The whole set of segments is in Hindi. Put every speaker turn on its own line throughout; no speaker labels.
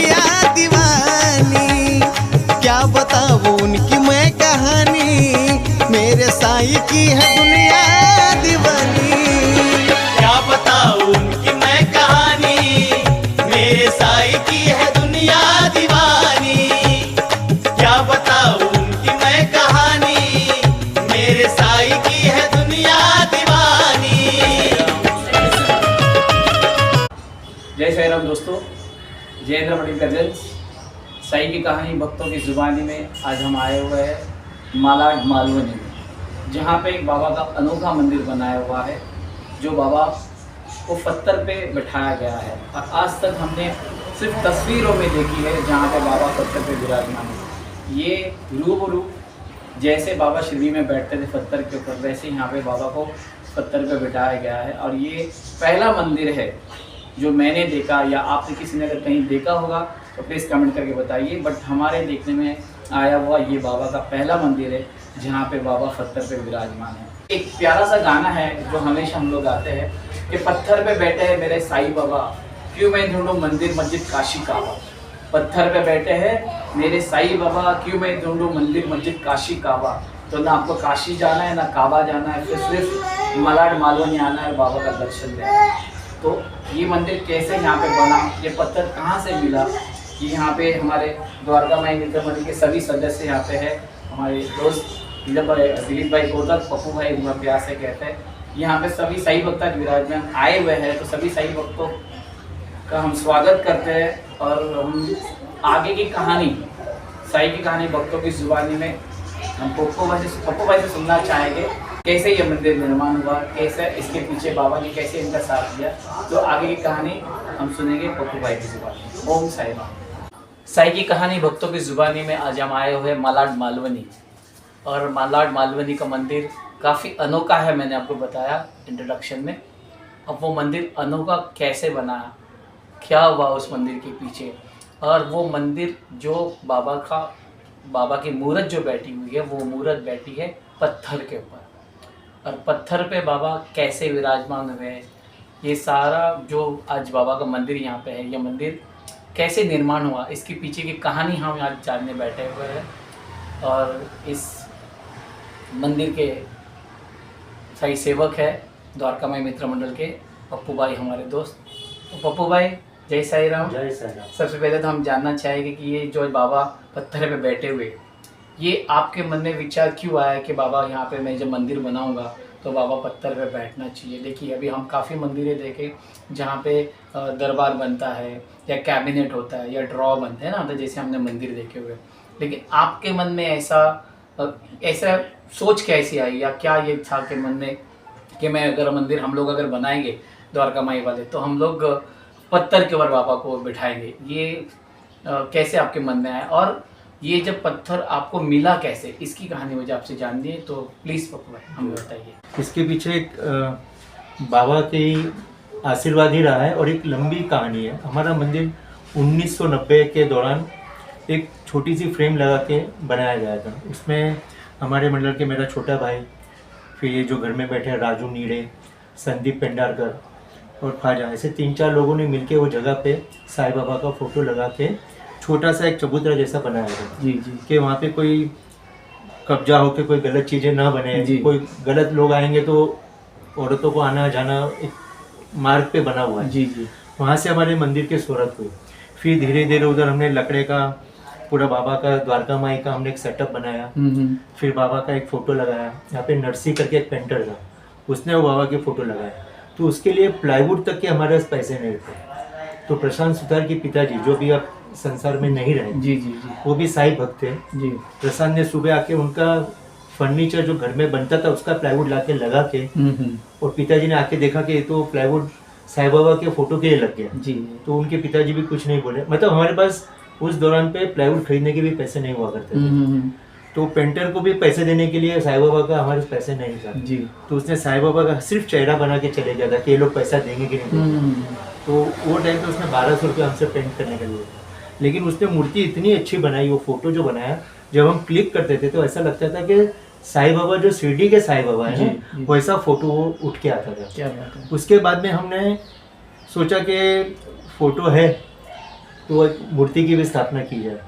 दुनिया दीवानी, क्या बताऊं उनकी मैं कहानी, मेरे साईं की है दुनिया दीवानी।
क्या बताऊं उनकी मैं कहानी, मेरे साईं की है दुनिया दीवानी। क्या बताऊं उनकी मैं कहानी, मेरे साईं की है दुनिया दीवानी।
जय साईं राम दोस्तों, जयेंद्र मणि प्रेजेंट्स साईं की कहानी भक्तों की जुबानी में आज हम आए हुए हैं मालाड मालवनी में, जहाँ पे एक बाबा का अनोखा मंदिर बनाया हुआ है, जो बाबा को पत्थर पे बिठाया गया है। और आज तक हमने सिर्फ तस्वीरों में देखी है जहाँ पे बाबा पत्थर पे विराजमान है। ये रूबरू जैसे बाबा शिरडी में बैठते थे पत्थर के ऊपर, वैसे यहाँ पे बाबा को पत्थर पे बिठाया गया है। और ये पहला मंदिर है जो मैंने देखा, या आपने किसी ने अगर कहीं देखा होगा तो प्लीज़ कमेंट करके बताइए। बट हमारे देखने में आया हुआ ये बाबा का पहला मंदिर है जहाँ पे बाबा पत्थर पे विराजमान है। एक प्यारा सा गाना है जो हमेशा हम लोग गाते हैं कि पत्थर पे बैठे हैं मेरे साईं बाबा, क्यों मैं ढूंढूं मंदिर मस्जिद काशी काबा। पत्थर पे बैठे हैं मेरे साईं बाबा, क्यों मैं ढूंढूं मंदिर मस्जिद काशी काबा। तो ना आपको काशी जाना है ना काबा जाना है, फिर सिर्फ मालाड मालवनी आना है, बाबा का दर्शन देना है। तो ये मंदिर कैसे यहाँ पे बना, ये पत्थर कहाँ से मिला, कि यहाँ पे हमारे द्वारका माई मित्र मंदिर के सभी सदस्य यहाँ पे है। हमारे दोस्त दिलीप भाई कोतक, पप्पू भाई प्यार से कहते हैं, यहाँ पे सभी साईं भक्त आज विराजमान आए हुए हैं। तो सभी साईं भक्तों का हम स्वागत करते हैं और हम आगे की कहानी, साईं की कहानी भक्तों की जुबानी में हम पप्पू भाई से सुनना चाहेंगे, कैसे ये मंदिर निर्माण हुआ, कैसे इसके पीछे बाबा ने कैसे इनका साथ दिया। तो आगे की कहानी हम सुनेंगे पप्पू भाई की जुबानी। ओम साईं राम। साईं की कहानी भक्तों की जुबानी में आज हम आए हुए मालाड मालवनी, और मालाड मालवनी का मंदिर काफ़ी अनोखा है। मैंने आपको बताया इंट्रोडक्शन में। अब वो मंदिर अनोखा कैसे बना, क्या हुआ उस मंदिर के पीछे, और वो मंदिर जो बाबा की मूरत जो बैठी हुई है, वो मूरत बैठी है पत्थर के ऊपर, और पत्थर पे बाबा कैसे विराजमान हुए, ये सारा जो आज बाबा का मंदिर यहाँ पे है, ये मंदिर कैसे निर्माण हुआ, इसके पीछे की कहानी हम आज जानने बैठे हुए हैं। और इस मंदिर के सही सेवक है द्वारका माई मित्र मंडल के पप्पू भाई, हमारे दोस्त। तो पप्पू भाई, जय साईं राम।
जय साईं राम।
सबसे पहले तो हम जानना चाहेंगे कि ये जो बाबा पत्थर पे बैठे हुए, ये आपके मन में विचार क्यों आया कि बाबा यहाँ पे मैं जब मंदिर बनाऊंगा तो बाबा पत्थर पे बैठना चाहिए। देखिए अभी हम काफ़ी मंदिरें देखे जहाँ पे दरबार बनता है, या कैबिनेट होता है, या ड्रॉ बनते हैं ना, तो जैसे हमने मंदिर देखे हुए। लेकिन आपके मन में ऐसा सोच कैसी आई, या क्या ये था कि मन में कि मैं अगर मंदिर हम लोग अगर बनाएंगे द्वारका माई वाले, तो हम लोग पत्थर के ऊपर बाबा को बिठाएंगे। ये कैसे आपके मन में आया, और ये जब पत्थर आपको मिला कैसे, इसकी कहानी मुझे आपसे जाननी है। तो प्लीज़ पप्पू भाई हमें बताइए।
इसके पीछे एक बाबा के आशीर्वाद ही रहा है और एक लंबी कहानी है। हमारा मंदिर 1990 के दौरान एक छोटी सी फ्रेम लगा के बनाया गया था। उसमें हमारे मंडल के मेरा छोटा भाई, फिर ये जो घर में बैठे हैं राजू नीड़े, संदीप पेंडारकर और ख्वाजा, ऐसे 3-4 लोगों ने मिलके वो जगह पे साईं बाबा का फ़ोटो लगा के छोटा सा एक चबूतरा जैसा बनाया था।
जी
कि वहाँ पे कोई कब्जा हो के कोई गलत चीज़ें ना बने, कोई गलत लोग आएंगे तो औरतों को आना जाना एक मार्ग पे बना हुआ है।
जी।
वहाँ से हमारे मंदिर की शुरुआत हुई। फिर धीरे धीरे उधर हमने लकड़े का पूरा बाबा का, द्वारका माई का हमने एक सेटअप बनाया। फिर बाबा का एक फ़ोटो लगाया। यहाँ पे नरसी करके एक पेंटर था, उसने वो बाबा के फ़ोटो लगाया। तो उसके लिए प्लाईवुड तक के हमारे पास पैसे नहीं थे। तो प्रशांत सुतार के पिताजी, जो भी अब संसार में नहीं रहे, जी, वो भी साईं भक्त थे जी। प्रशांत ने सुबह आके उनका फर्नीचर जो घर में बनता था उसका प्लाईवुड ला के लगा के, और पिताजी ने आके देखा कि ये तो प्लाईवुड साईं बाबा के फोटो के लिए लग गया जी। तो उनके पिताजी भी कुछ नहीं बोले। मतलब हमारे पास उस दौरान पे प्लाईवुड खरीदने के भी पैसे नहीं हुआ करते थे। तो पेंटर को भी पैसे देने के लिए साईं बाबा का हमारे पैसे नहीं था जी। तो उसने साईं बाबा का सिर्फ चेहरा बना के चले गया था कि ये लोग पैसा देंगे कि नहीं देंगे। तो वो टाइम पे उसने 1200 रुपये हमसे पेंट करने के लिए, लेकिन उसने मूर्ति इतनी अच्छी बनाई, वो फोटो जो बनाया, जब हम क्लिक करते थे तो ऐसा लगता था कि साईं बाबा जो शिरडी के साईं बाबा है ना, वैसा फोटो उठ के आता था। उसके बाद में हमने सोचा कि फोटो है तो एक मूर्ति की भी स्थापना की जाए।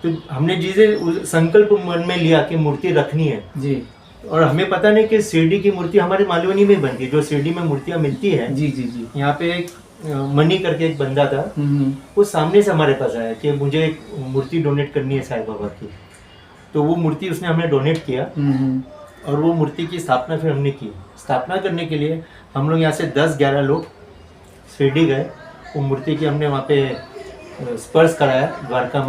तो हमने चीज़ें संकल्प मन में लिया कि मूर्ति रखनी है
जी
और हमें पता नहीं कि शिरडी की मूर्ति हमारे मालवनी में बनती है। जो शिरडी में मूर्तियाँ मिलती है,
जी जी जी।
यहाँ पे एक मनी करके एक बंदा था, वो सामने से हमारे पास आया कि मुझे एक मूर्ति डोनेट करनी है साईं बाबा की। तो वो मूर्ति उसने हमें डोनेट किया और वो मूर्ति की स्थापना फिर हमने की। स्थापना करने के लिए हम लोग यहाँ से 10-11 लोग शिरडी गए। वो मूर्ति की हमने वहाँ पे स्पर्श कराया, द्वारका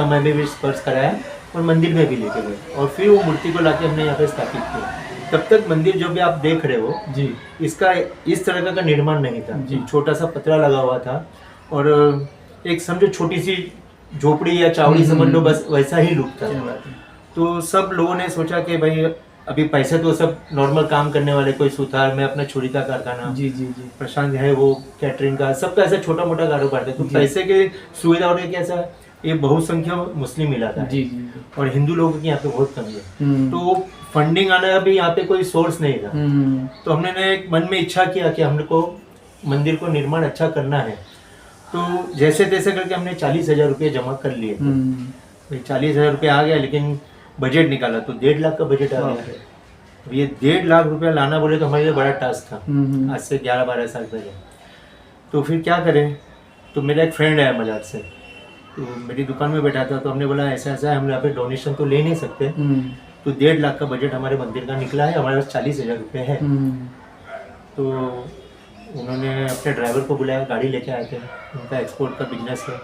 माई में भी स्पर्श कराया और मंदिर में भी लेके गए और फिर वो मूर्ति को लाके हमने यहाँ पे स्थापित किया। तब तक मंदिर जो भी आप देख रहे हो
जी,
इसका इस तरह का निर्माण नहीं था जी। छोटा सा पतरा लगा हुआ था और एक समझो छोटी सी झोपड़ी या चावड़ी समझ लो, बस वैसा ही लुक था। तो सब लोगों ने सोचा कि भाई अभी पैसे तो सब नॉर्मल काम करने वाले, कोई सुथार में अपना छुरी का कारखाना,
जी जी जी,
प्रशांत है वो कैटरिंग का, सबका ऐसा छोटा मोटा कारोबार था। तो पैसे की सुविधा होने कैसा, ये बहुसंख्यक मुस्लिम इलाका है
जी जी,
और हिंदू लोगों की यहाँ पे बहुत कमी है। तो फंडिंग आना अभी यहाँ पे कोई सोर्स नहीं था। तो हमने एक मन में इच्छा किया कि हमको मंदिर को निर्माण अच्छा करना है। तो जैसे तैसे करके हमने 40,000 रुपये जमा कर लिए थे। 40,000 रुपये आ गया, लेकिन बजट निकाला तो 1.5 लाख का बजट आ गया। अब ये 1.5 लाख रुपया लाना बोले तो हमारे लिए बड़ा टास्क था, आज से 11-12 साल पहले। तो फिर क्या करें, तो मेरा एक फ्रेंड है मलाड से, तो मेरी दुकान में बैठा था। तो हमने बोला ऐसा ऐसा है, हम यहाँ पे डोनेशन तो ले नहीं सकते। तो 1.5 लाख का बजट हमारे मंदिर का निकला है, हमारे पास 40,000 रुपये है। तो उन्होंने अपने ड्राइवर को बुलाया, गाड़ी लेके आए थे। उनका एक्सपोर्ट का बिजनेस है,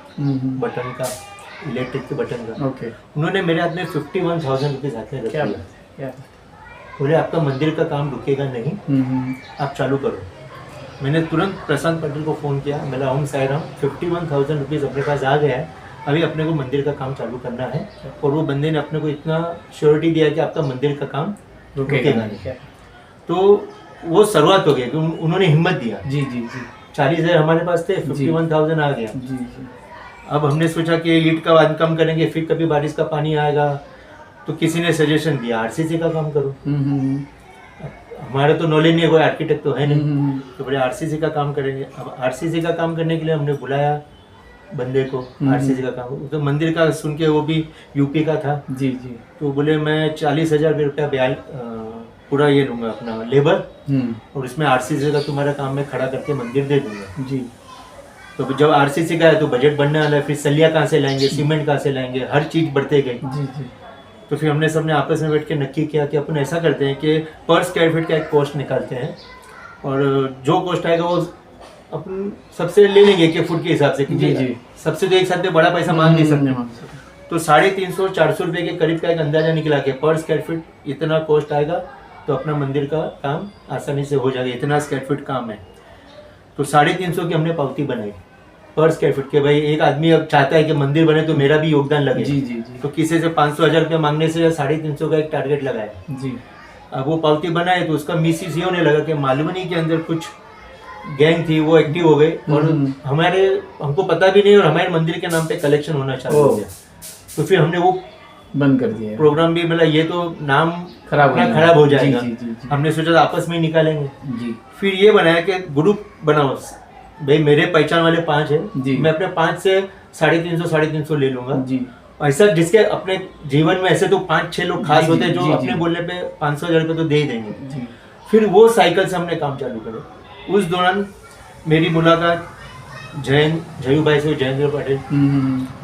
बटन का, इलेक्ट्रिक के बटन का।
ओके,
उन्होंने मेरे हाथ में 51,000 रुपीज़ हाथ में रख
क्या
दिया। बोले आपका मंदिर का काम रुकेगा नहीं, आप चालू करो। मैंने तुरंत प्रशांत पटेल को फ़ोन किया, मेरा ओम साई राम, 51,000 रुपीज़ अपने पास आ गया है, अभी अपने को मंदिर का काम चालू करना है। और वो बंदे ने अपने को इतना श्योरिटी दिया कि आपका मंदिर का काम रुकेगा नहीं। तो वो शुरुआत हो गई कि उन्होंने हिम्मत दिया।
जी जी जी,
40,000 हमारे पास थे, 51,000 आ गया।
जी जी,
अब हमने सोचा कि ईंट का कम करेंगे, फिर कभी बारिश का पानी आएगा। तो किसी ने सजेशन दिया आरसीसी का काम करो। हमारा तो नॉलेज नहीं है, कोई आर्किटेक्ट तो है नहीं। तो बोले आरसीसी का काम करेंगे। अब आरसीसी का काम करने के लिए हमने बुलाया बंदे को। आरसीसी का काम तो मंदिर का सुन के, वो भी यूपी का था।
जी जी,
तो बोले मैं 40,000 रुपया पूरा ये लूँगा अपना लेबर, और इसमें आरसीसी का तुम्हारा काम मैं खड़ा करके मंदिर दे दूंगा
जी।
तो जब आरसीसी का है तो बजट बढ़ने वाला है, फिर सलिया कहाँ से लाएंगे, सीमेंट कहाँ से लाएंगे, हर चीज़ बढ़ते गई।
जी जी,
तो फिर हमने सबने आपस में बैठ के नक्की किया कि अपन ऐसा करते हैं कि पर स्क्वायर फीट का एक कॉस्ट निकालते हैं और जो कॉस्ट आएगा वो अपन सबसे ले लेंगे कि फुट के हिसाब से।
जी जी,
सबसे तो एक साथ में बड़ा पैसा मांग नहीं सकते। तो 350-400 रुपये के करीब का एक अंदाजा निकला कि पर स्क्वायर फीट इतना कॉस्ट आएगा तो अपना मंदिर का काम आसानी से हो जाएगा, इतना स्क्वायर फीट काम है। तो 350 की हमने पावती बनाई पर स्क्वायर फीट के। भाई एक आदमी अब चाहता है कि मंदिर बने तो मेरा भी योगदान लगे।
जी जी जी,
तो किसी से 500-1000 रुपये मांगने से 350 का एक टारगेट लगाया
जी।
अब वो पावती बनाए तो उसका मिसयूज ये होने लगा कि मालवनी के अंदर कुछ गैंग थी, वो एक्टिव हो गई और हमको पता भी नहीं, और हमारे मंदिर के नाम पे कलेक्शन होना चालू हो गया। तो फिर हमने वो
बंद कर दिया
प्रोग्राम भी, मतलब ये तो नाम
खराब
हो जाएगा।
जी, जी, जी।
हमने सोचा आपस में ही निकालेंगे।
जी,
फिर ये बनाया कि ग्रुप बनाओ। भाई मेरे पहचान वाले 5
जी।
हैं, मैं अपने 5 से 350 ले लूंगा
जी।
ऐसा जिसके अपने जीवन में ऐसे तो 5-6 लोग खास
जी,
होते हैं जो
जी,
अपने
जी।
बोलने पे 500,000 रुपये तो दे ही देंगे।
जी,
फिर वो साइकिल से हमने काम चालू करा। उस दौरान मेरी मुलाकात जयू भाई से, जयेंद्र पटेल,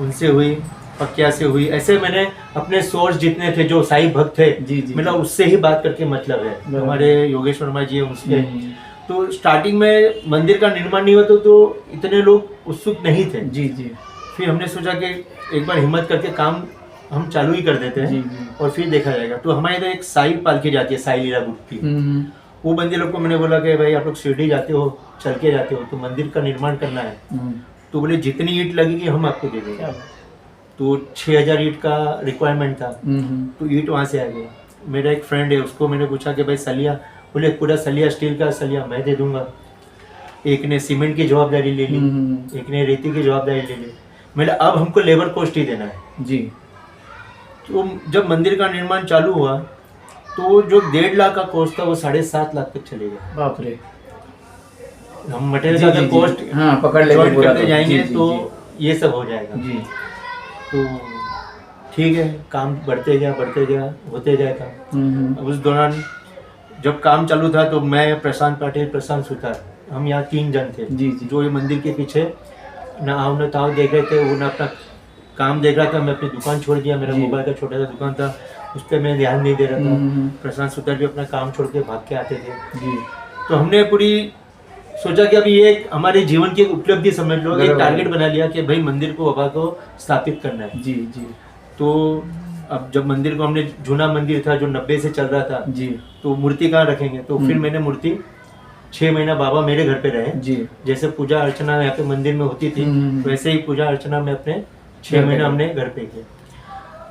उनसे हुई, पक्या से हुई। ऐसे मैंने अपने सोर्स जितने थे जो साई भक्त थे,
जी, जी,
मतलब उससे ही बात करके मतलब है। हमारे योगेश वर्मा जी है उसके। तो स्टार्टिंग में मंदिर का निर्माण नहीं हुआ तो इतने लोग उत्सुक नहीं थे।
जी जी,
फिर हमने सोचा कि एक बार हिम्मत करके काम हम चालू ही कर देते हैं।
जी, जी।
और फिर देखा जाएगा। तो हमारे इधर एक साई पालकी जाती है, साई लीला गुट की। वो बंदे लोग को मैंने बोला कि भाई आप लोग शिरडी जाते हो, चल के जाते हो, तो मंदिर का निर्माण करना है। तो बोले जितनी ईंट लगेगी हम आपको दे देंगे। तो 6,000 ईंट का रिक्वायरमेंट था। तो ईंट वहाँ से आ गया। मेरा एक फ्रेंड है, उसको मैंने पूछा कि भाई सलिया, बोले पूरा सलिया, स्टील का सलिया मैं दे दूंगा। एक ने सीमेंट की जवाबदारी ले ली, एक ने रेती की जवाबदारी ले ली। मैंने अब हमको लेबर कॉस्ट ही देना है
जी।
तो जब मंदिर का निर्माण चालू हुआ तो जो 1.5 लाख का कॉस्ट था वो 7.5 लाख तक चले गया।
बाप रे।
हम मटेरियल
जी,
का अगर
जी, जी।
कॉस्ट
हाँ, पकड़ लेंगे
जॉइन
पूरा
करते
तो।
जाएंगे
जी, जी,
तो
जी।
ये सब हो जाएगा।
जी
तो ठीक है, काम बढ़ते गया होते गया काम। अब उस दौरान जब काम चालू था तो मैं, प्रशांत पाटिल, प्रशांत सुतार, हम यहाँ 3 जन थे
जी, जी।
जो ये मंदिर के पीछे ना आओ ना ताओ देख रहे थे। वो ना अपना काम देख रहा था, मैं अपनी दुकान छोड़ दिया, मेरा
जी।
मोबाइल का छोटा सा दुकान था, उस पर मैं ध्यान नहीं दे रहा था।
हम्म।
प्रशांत सुतार भी अपना काम छोड़ के भाग के आते थे।
जी
तो हमने पूरी सोचा कि अभी ये हमारे जीवन की एक उपलब्धि समझ लो, एक
बराबर।
टारगेट बना लिया कि भाई मंदिर को, बाबा को स्थापित करना है।
जी जी
तो अब जब मंदिर को हमने, जूना मंदिर था जो 90 से चल रहा था,
जी
तो मूर्ति कहाँ रखेंगे, तो फिर मैंने मूर्ति 6 महीना बाबा मेरे घर पे रहे।
जी
जैसे पूजा अर्चना यहाँ पे मंदिर में होती थी, वैसे ही पूजा अर्चना में अपने 6 महीना हमने घर पे किए।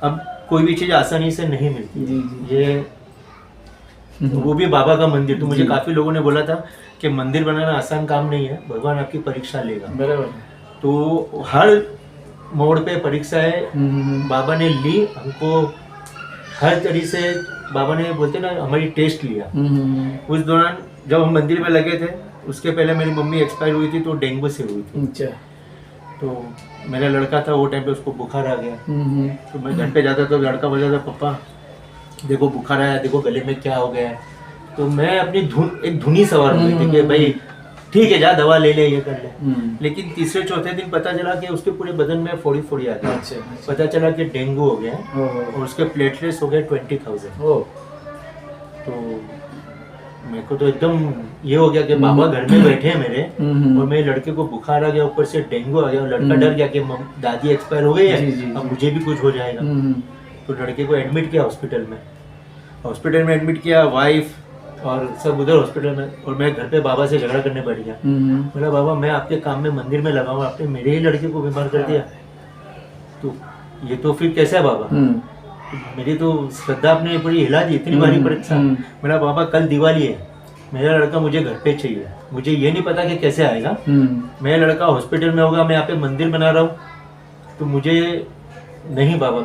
अब कोई भी चीज़ आसानी से नहीं मिलती
जी, जी।
ये वो भी बाबा का मंदिर। तो मुझे
जी।
काफ़ी लोगों ने बोला था कि मंदिर बनाना आसान काम नहीं है, भगवान आपकी परीक्षा लेगा।
बराबर।
तो हर मोड़ पे परीक्षाएं बाबा ने ली हमको, हर तरीके से बाबा ने, बोलते ना, हमारी टेस्ट लिया। उस दौरान जब हम मंदिर में लगे थे, उसके पहले मेरी मम्मी एक्सपायर हुई थी, तो डेंगू से हुई थी।
अच्छा।
तो मेरा लड़का था वो टाइम पे, उसको बुखार आ गया। तो मैं घर पे जाता तो लड़का बोलता था, पापा देखो बुखार आया, देखो गले में क्या हो गया है। तो मैं अपनी एक धुनी सवार हुई थी कि भाई ठीक है, जा दवा ले ले, ये कर ले। लेकिन तीसरे चौथे दिन पता चला कि उसके पूरे बदन में फोड़ी आ गई।
अच्छा।
पता चला कि डेंगू हो गया है और उसके प्लेटलेट्स हो गए 20,000।
ओ
तो मेरे को तो एकदम ये हो गया कि बाबा घर में बैठे हैं मेरे, और मेरे लड़के को बुखार आ गया, ऊपर से डेंगू आ गया, और लड़का डर गया कि दादी एक्सपायर हो गई
जी,
है,
जी,
अब
जी।
मुझे भी कुछ हो जाएगा। तो लड़के को एडमिट किया हॉस्पिटल में एडमिट किया, वाइफ और सब उधर हॉस्पिटल में, और मैं घर पे बाबा से झगड़ा करने बैठ गया। बोला, बाबा मैं आपके काम में मंदिर में लगा हूँ, आपने मेरे ही लड़के को बीमार कर दिया, तो ये तो फिर कैसे है बाबा? मेरी तो श्रद्धा आपने पूरी हिला दी, इतनी भारी परीक्षा। मेरा बाबा कल दिवाली है, मेरा लड़का मुझे घर पे चाहिए, मुझे ये नहीं पता कि कैसे आएगा। मेरा लड़का हॉस्पिटल में होगा, मैं यहाँ पे मंदिर बना रहा हूँ, तो मुझे नहीं बाबा,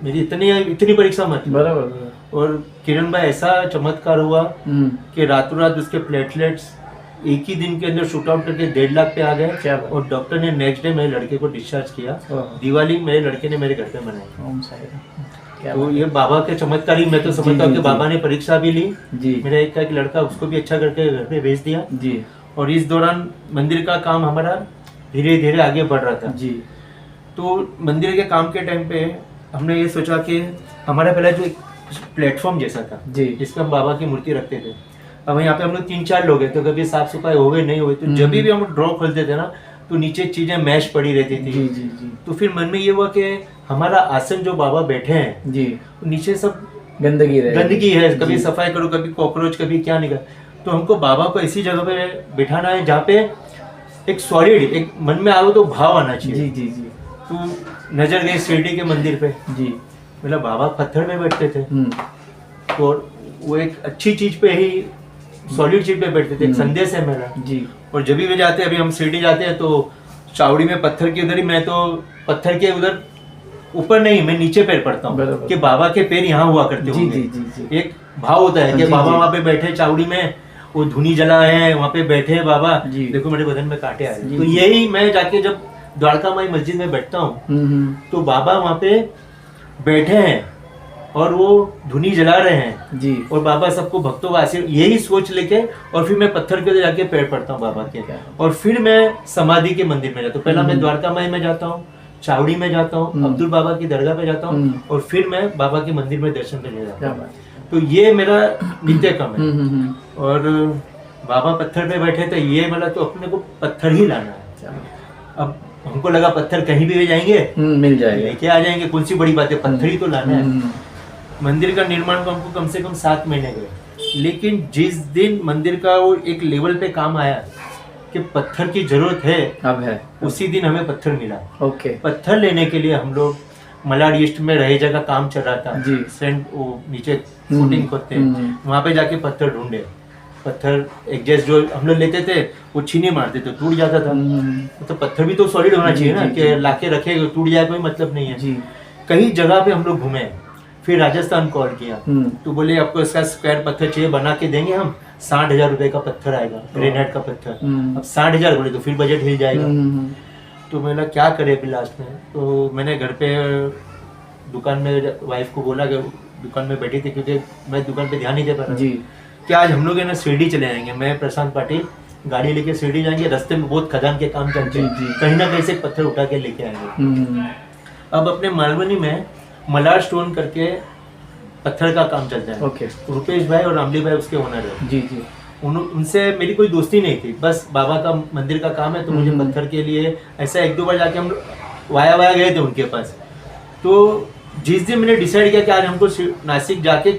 मेरी इतनी परीक्षा मत लो।
बराबर।
और किरण भाई ऐसा चमत्कार हुआ कि रातों रात उसके प्लेटलेट्स एक ही दिन के अंदर शूट आउट करके 1.5 लाख पे आ
क्या
गए,
बात।
और डॉक्टर ने नेक्स्ट डे मेरे लड़के को डिस्चार्ज किया।
ओह।
दिवाली मेरे लड़के ने मेरे घर पे मनाई।
ओम साई राम। क्या
तो
बात।
ये बाबा के चमत्कार ही मैं तो समझता
जी,
हूँ कि
जी,
बाबा ने परीक्षा भी ली।
जी
मेरा एक लड़का, उसको भी अच्छा करके घर पे भेज दिया।
जी
और इस दौरान मंदिर का काम हमारा धीरे धीरे आगे बढ़ रहा था।
जी
तो मंदिर के काम के टाइम पे हमने ये सोचा कि हमारा पहला जो एक प्लेटफॉर्म जैसा था,
जी
जिस पे हम बाबा की मूर्ति रखते थे, अब यहाँ पे हम लोग 3-4 लोग हैं, तो कभी साफ सफाई हो गई नहीं हुई, तो जब भी हम ड्रॉ खोलते थे ना, तो नीचे चीजें मैश पड़ी रहती
जी
थी।
जी जी
तो फिर मन में ये हुआ कि हमारा आसन जो बाबा बैठे हैं,
जी
नीचे सब
गंदगी रहे।
गंदगी है, कभी
जी।
सफाई करो, कभी कॉकरोच, कभी क्या निकल, तो हमको बाबा को ऐसी जगह पे बिठाना है जहाँ पे एक सॉलिड, एक मन में आओ तो भाव आना
जी
चाहिए।
जी जी
तो नजर गई शिरडी के मंदिर पे,
जी
मतलब बाबा पत्थर में बैठते थे, तो वो एक अच्छी चीज पे ही, सॉलिड चीज पे बैठते थे, एक संदेश है मेरा।
जी
और जब भी जाते हैं, अभी हम शिरडी जाते हैं, तो चावड़ी में पत्थर के उधर ही, मैं तो पत्थर के उधर ऊपर नहीं, मैं नीचे पैर पड़ता हूँ
बराबर।
कि बाबा के पैर यहाँ हुआ करते
जी
होंगे।
जी जी जी
एक भाव होता है कि
जी,
बाबा
जी।
वहाँ पे बैठे चावड़ी में, वो धुनी जला है, वहाँ पे बैठे हैं बाबा,
जी।
देखो मेरे बदन में कांटे आ रहे हैं।
जी,
तो
जी।
यही मैं जाके जब द्वारका माई मस्जिद में बैठता हूँ, तो बाबा वहाँ पे बैठे हैं और वो धुनी जला रहे हैं,
जी
और बाबा सबको भक्तों का आशीर्वाद, यही सोच लेके, और फिर मैं पत्थर के उधर जाके पैर पड़ता हूँ बाबा के, और फिर मैं समाधि के मंदिर में जाता हूँ। पहला मैं द्वारका माई में जाता हूँ, चावड़ी में जाता हूँ, अब्दुल बाबा की दरगाह पे जाता हूँ, और फिर मैं बाबा के मंदिर में दर्शन करने जाता
क्या
हूँ।
बात।
तो ये मेरा नित्य क्रम है। और बाबा पत्थर पे बैठे, तो ये मतलब तो अपने को पत्थर ही लाना है। अब हमको लगा पत्थर कहीं भी ले जाएंगे,
मिल जाएगा।
लेके आ जाएंगे, कौन सी बड़ी बात है, पत्थर ही तो लाना है। मंदिर का निर्माण को हमको कम से कम 7 महीने गए, लेकिन जिस दिन मंदिर का वो एक लेवल पे काम आया कि पत्थर की जरूरत है,
अब है।
उसी दिन हमें पत्थर मिला।
ओके।
पत्थर लेने के लिए हम लोग मलाड ईस्ट में रहे जगह काम चल रहा था,
जी।
सेंट वो नीचे फुटिंग खोदते हैं, वहाँ पे जाके पत्थर ढूंढे। पत्थर एडजस्ट जो हम लोग लेते थे, वो छीने मारते थे, टूट जाता था। तो पत्थर भी तो सॉलिड होना चाहिए ना, कि लाके रखे टूट जाए कोई मतलब नहीं है।
जी
कई जगह पे हम लोग घूमे, फिर राजस्थान कॉल किया, तो बोले आपको इसका स्क्वायर पत्थर चाहिए, बना के देंगे हम, 60,000 रुपए का पत्थर आएगा, ग्रेनाइट का पत्थर। अब 60,000 बोले तो फिर बजट हिल जाएगा। तो मैंने क्या करे फिर लास्ट में, तो मैंने घर पे दुकान में वाइफ को बोला कि दुकान में बैठी थी, क्योंकि मैं दुकान पे ध्यान नहीं दे पा रहा
जी
कि आज हम लोग है ना शिरडी चले जाएंगे, मैं प्रशांत पाटिल गाड़ी लेके शिरडी जाएंगे, रास्ते में बहुत खदान के काम चलते हैं,
जी।
कहीं ना कहीं से एक पत्थर उठा के लेके आएंगे। अब अपने मालवनी में मलार स्टोन करके पत्थर का काम चलता है।
ओके।
रुपेश भाई और रामली भाई उसके ओनर है।
जी जी।
उनसे मेरी कोई दोस्ती नहीं थी, बस बाबा का मंदिर का काम है तो मुझे पत्थर के लिए ऐसा 1-2 बार जाके हम वाया गए थे उनके पास। तो जिस दिन मैंने डिसाइड किया कि आज हमको नासिक जाके,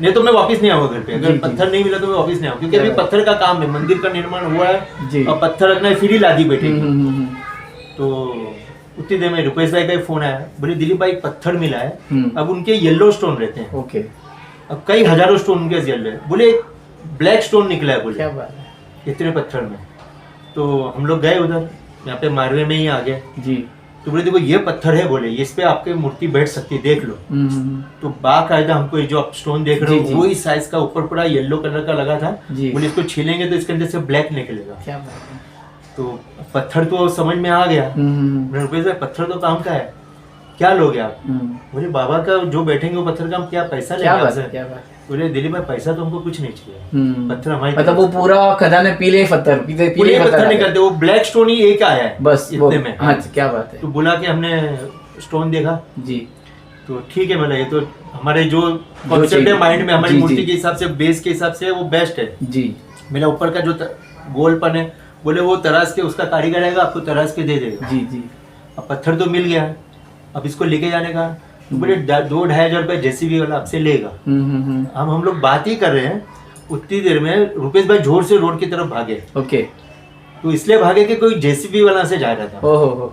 नहीं तो मैं वापस नहीं आऊंगा घर पे, अगर पत्थर नहीं मिला तो मैं वापस नहीं आऊंगा, क्योंकि अभी पत्थर का काम है, मंदिर का निर्माण हुआ है और पत्थर रखना है, फिर ही लादी बैठेगी। तो उतनी देर में रुपेश भाई का फोन आया, बोले दिलीप भाई पत्थर मिला है, अब उनके येलो स्टोन रहते हैं।
ओके।
अब कई हजारों स्टोन उनके जल रहे, बोले ब्लैक स्टोन निकला है, बोले
क्या बात है।
इतने पत्थर में। तो हम लोग गए उधर, यहाँ पे मारवे में ही आ गए।
जी।
तो बोले देखो ये पत्थर है, बोले इस पे आपकी मूर्ति बैठ सकती है, देख लो। तो बाकायदा हमको ये जो आप स्टोन देख रहे हो वही साइज का, ऊपर पूरा येलो कलर का लगा था। बोले इसको छीलेंगे तो इसके अंदर से ब्लैक निकलेगा।
क्या बात है।
तो पत्थर तो समझ में आ गया। रुपेश भाई पत्थर तो काम का है, क्या लोगे आप? बोले बाबा का जो बैठेंगे वो पत्थर का हम क्या पैसा लेंगे आपसे?
क्या बात है।
बोले दिलीप भाई पैसा तो हमको कुछ नहीं चाहिए, पत्थर हमारी
मतलब वो पूरा खदान है, पीले पत्थर
पत्थर निकलते, वो ब्लैक स्टोन ही एक आया है
बस
इतने में।
हाँ क्या बात है।
तो बोला कि हमने स्टोन देखा
जी।
तो ठीक है, मतलब ये तो हमारे जो कॉन्सेप्ट है माइंड में, हमारी मूर्ति के हिसाब से, बेस के हिसाब से वो बेस्ट है
जी।
मेरा ऊपर का जो गोलपन है, बोले वो तराश के उसका कारीगर आएगा, आपको तराश के दे देगा।
जी जी।
अब पत्थर तो मिल गया, अब इसको लेके जाने का बोले 2-2.5 रुपए जेसीबी वाला आपसे लेगा। अब हम लोग बात ही कर रहे हैं, उतनी देर में रुपेश भाई जोर से रोड की तरफ भागे।
ओके।
तो इसलिए भागे कि कोई जेसीबी वाला से जा रहा था।
ओहो।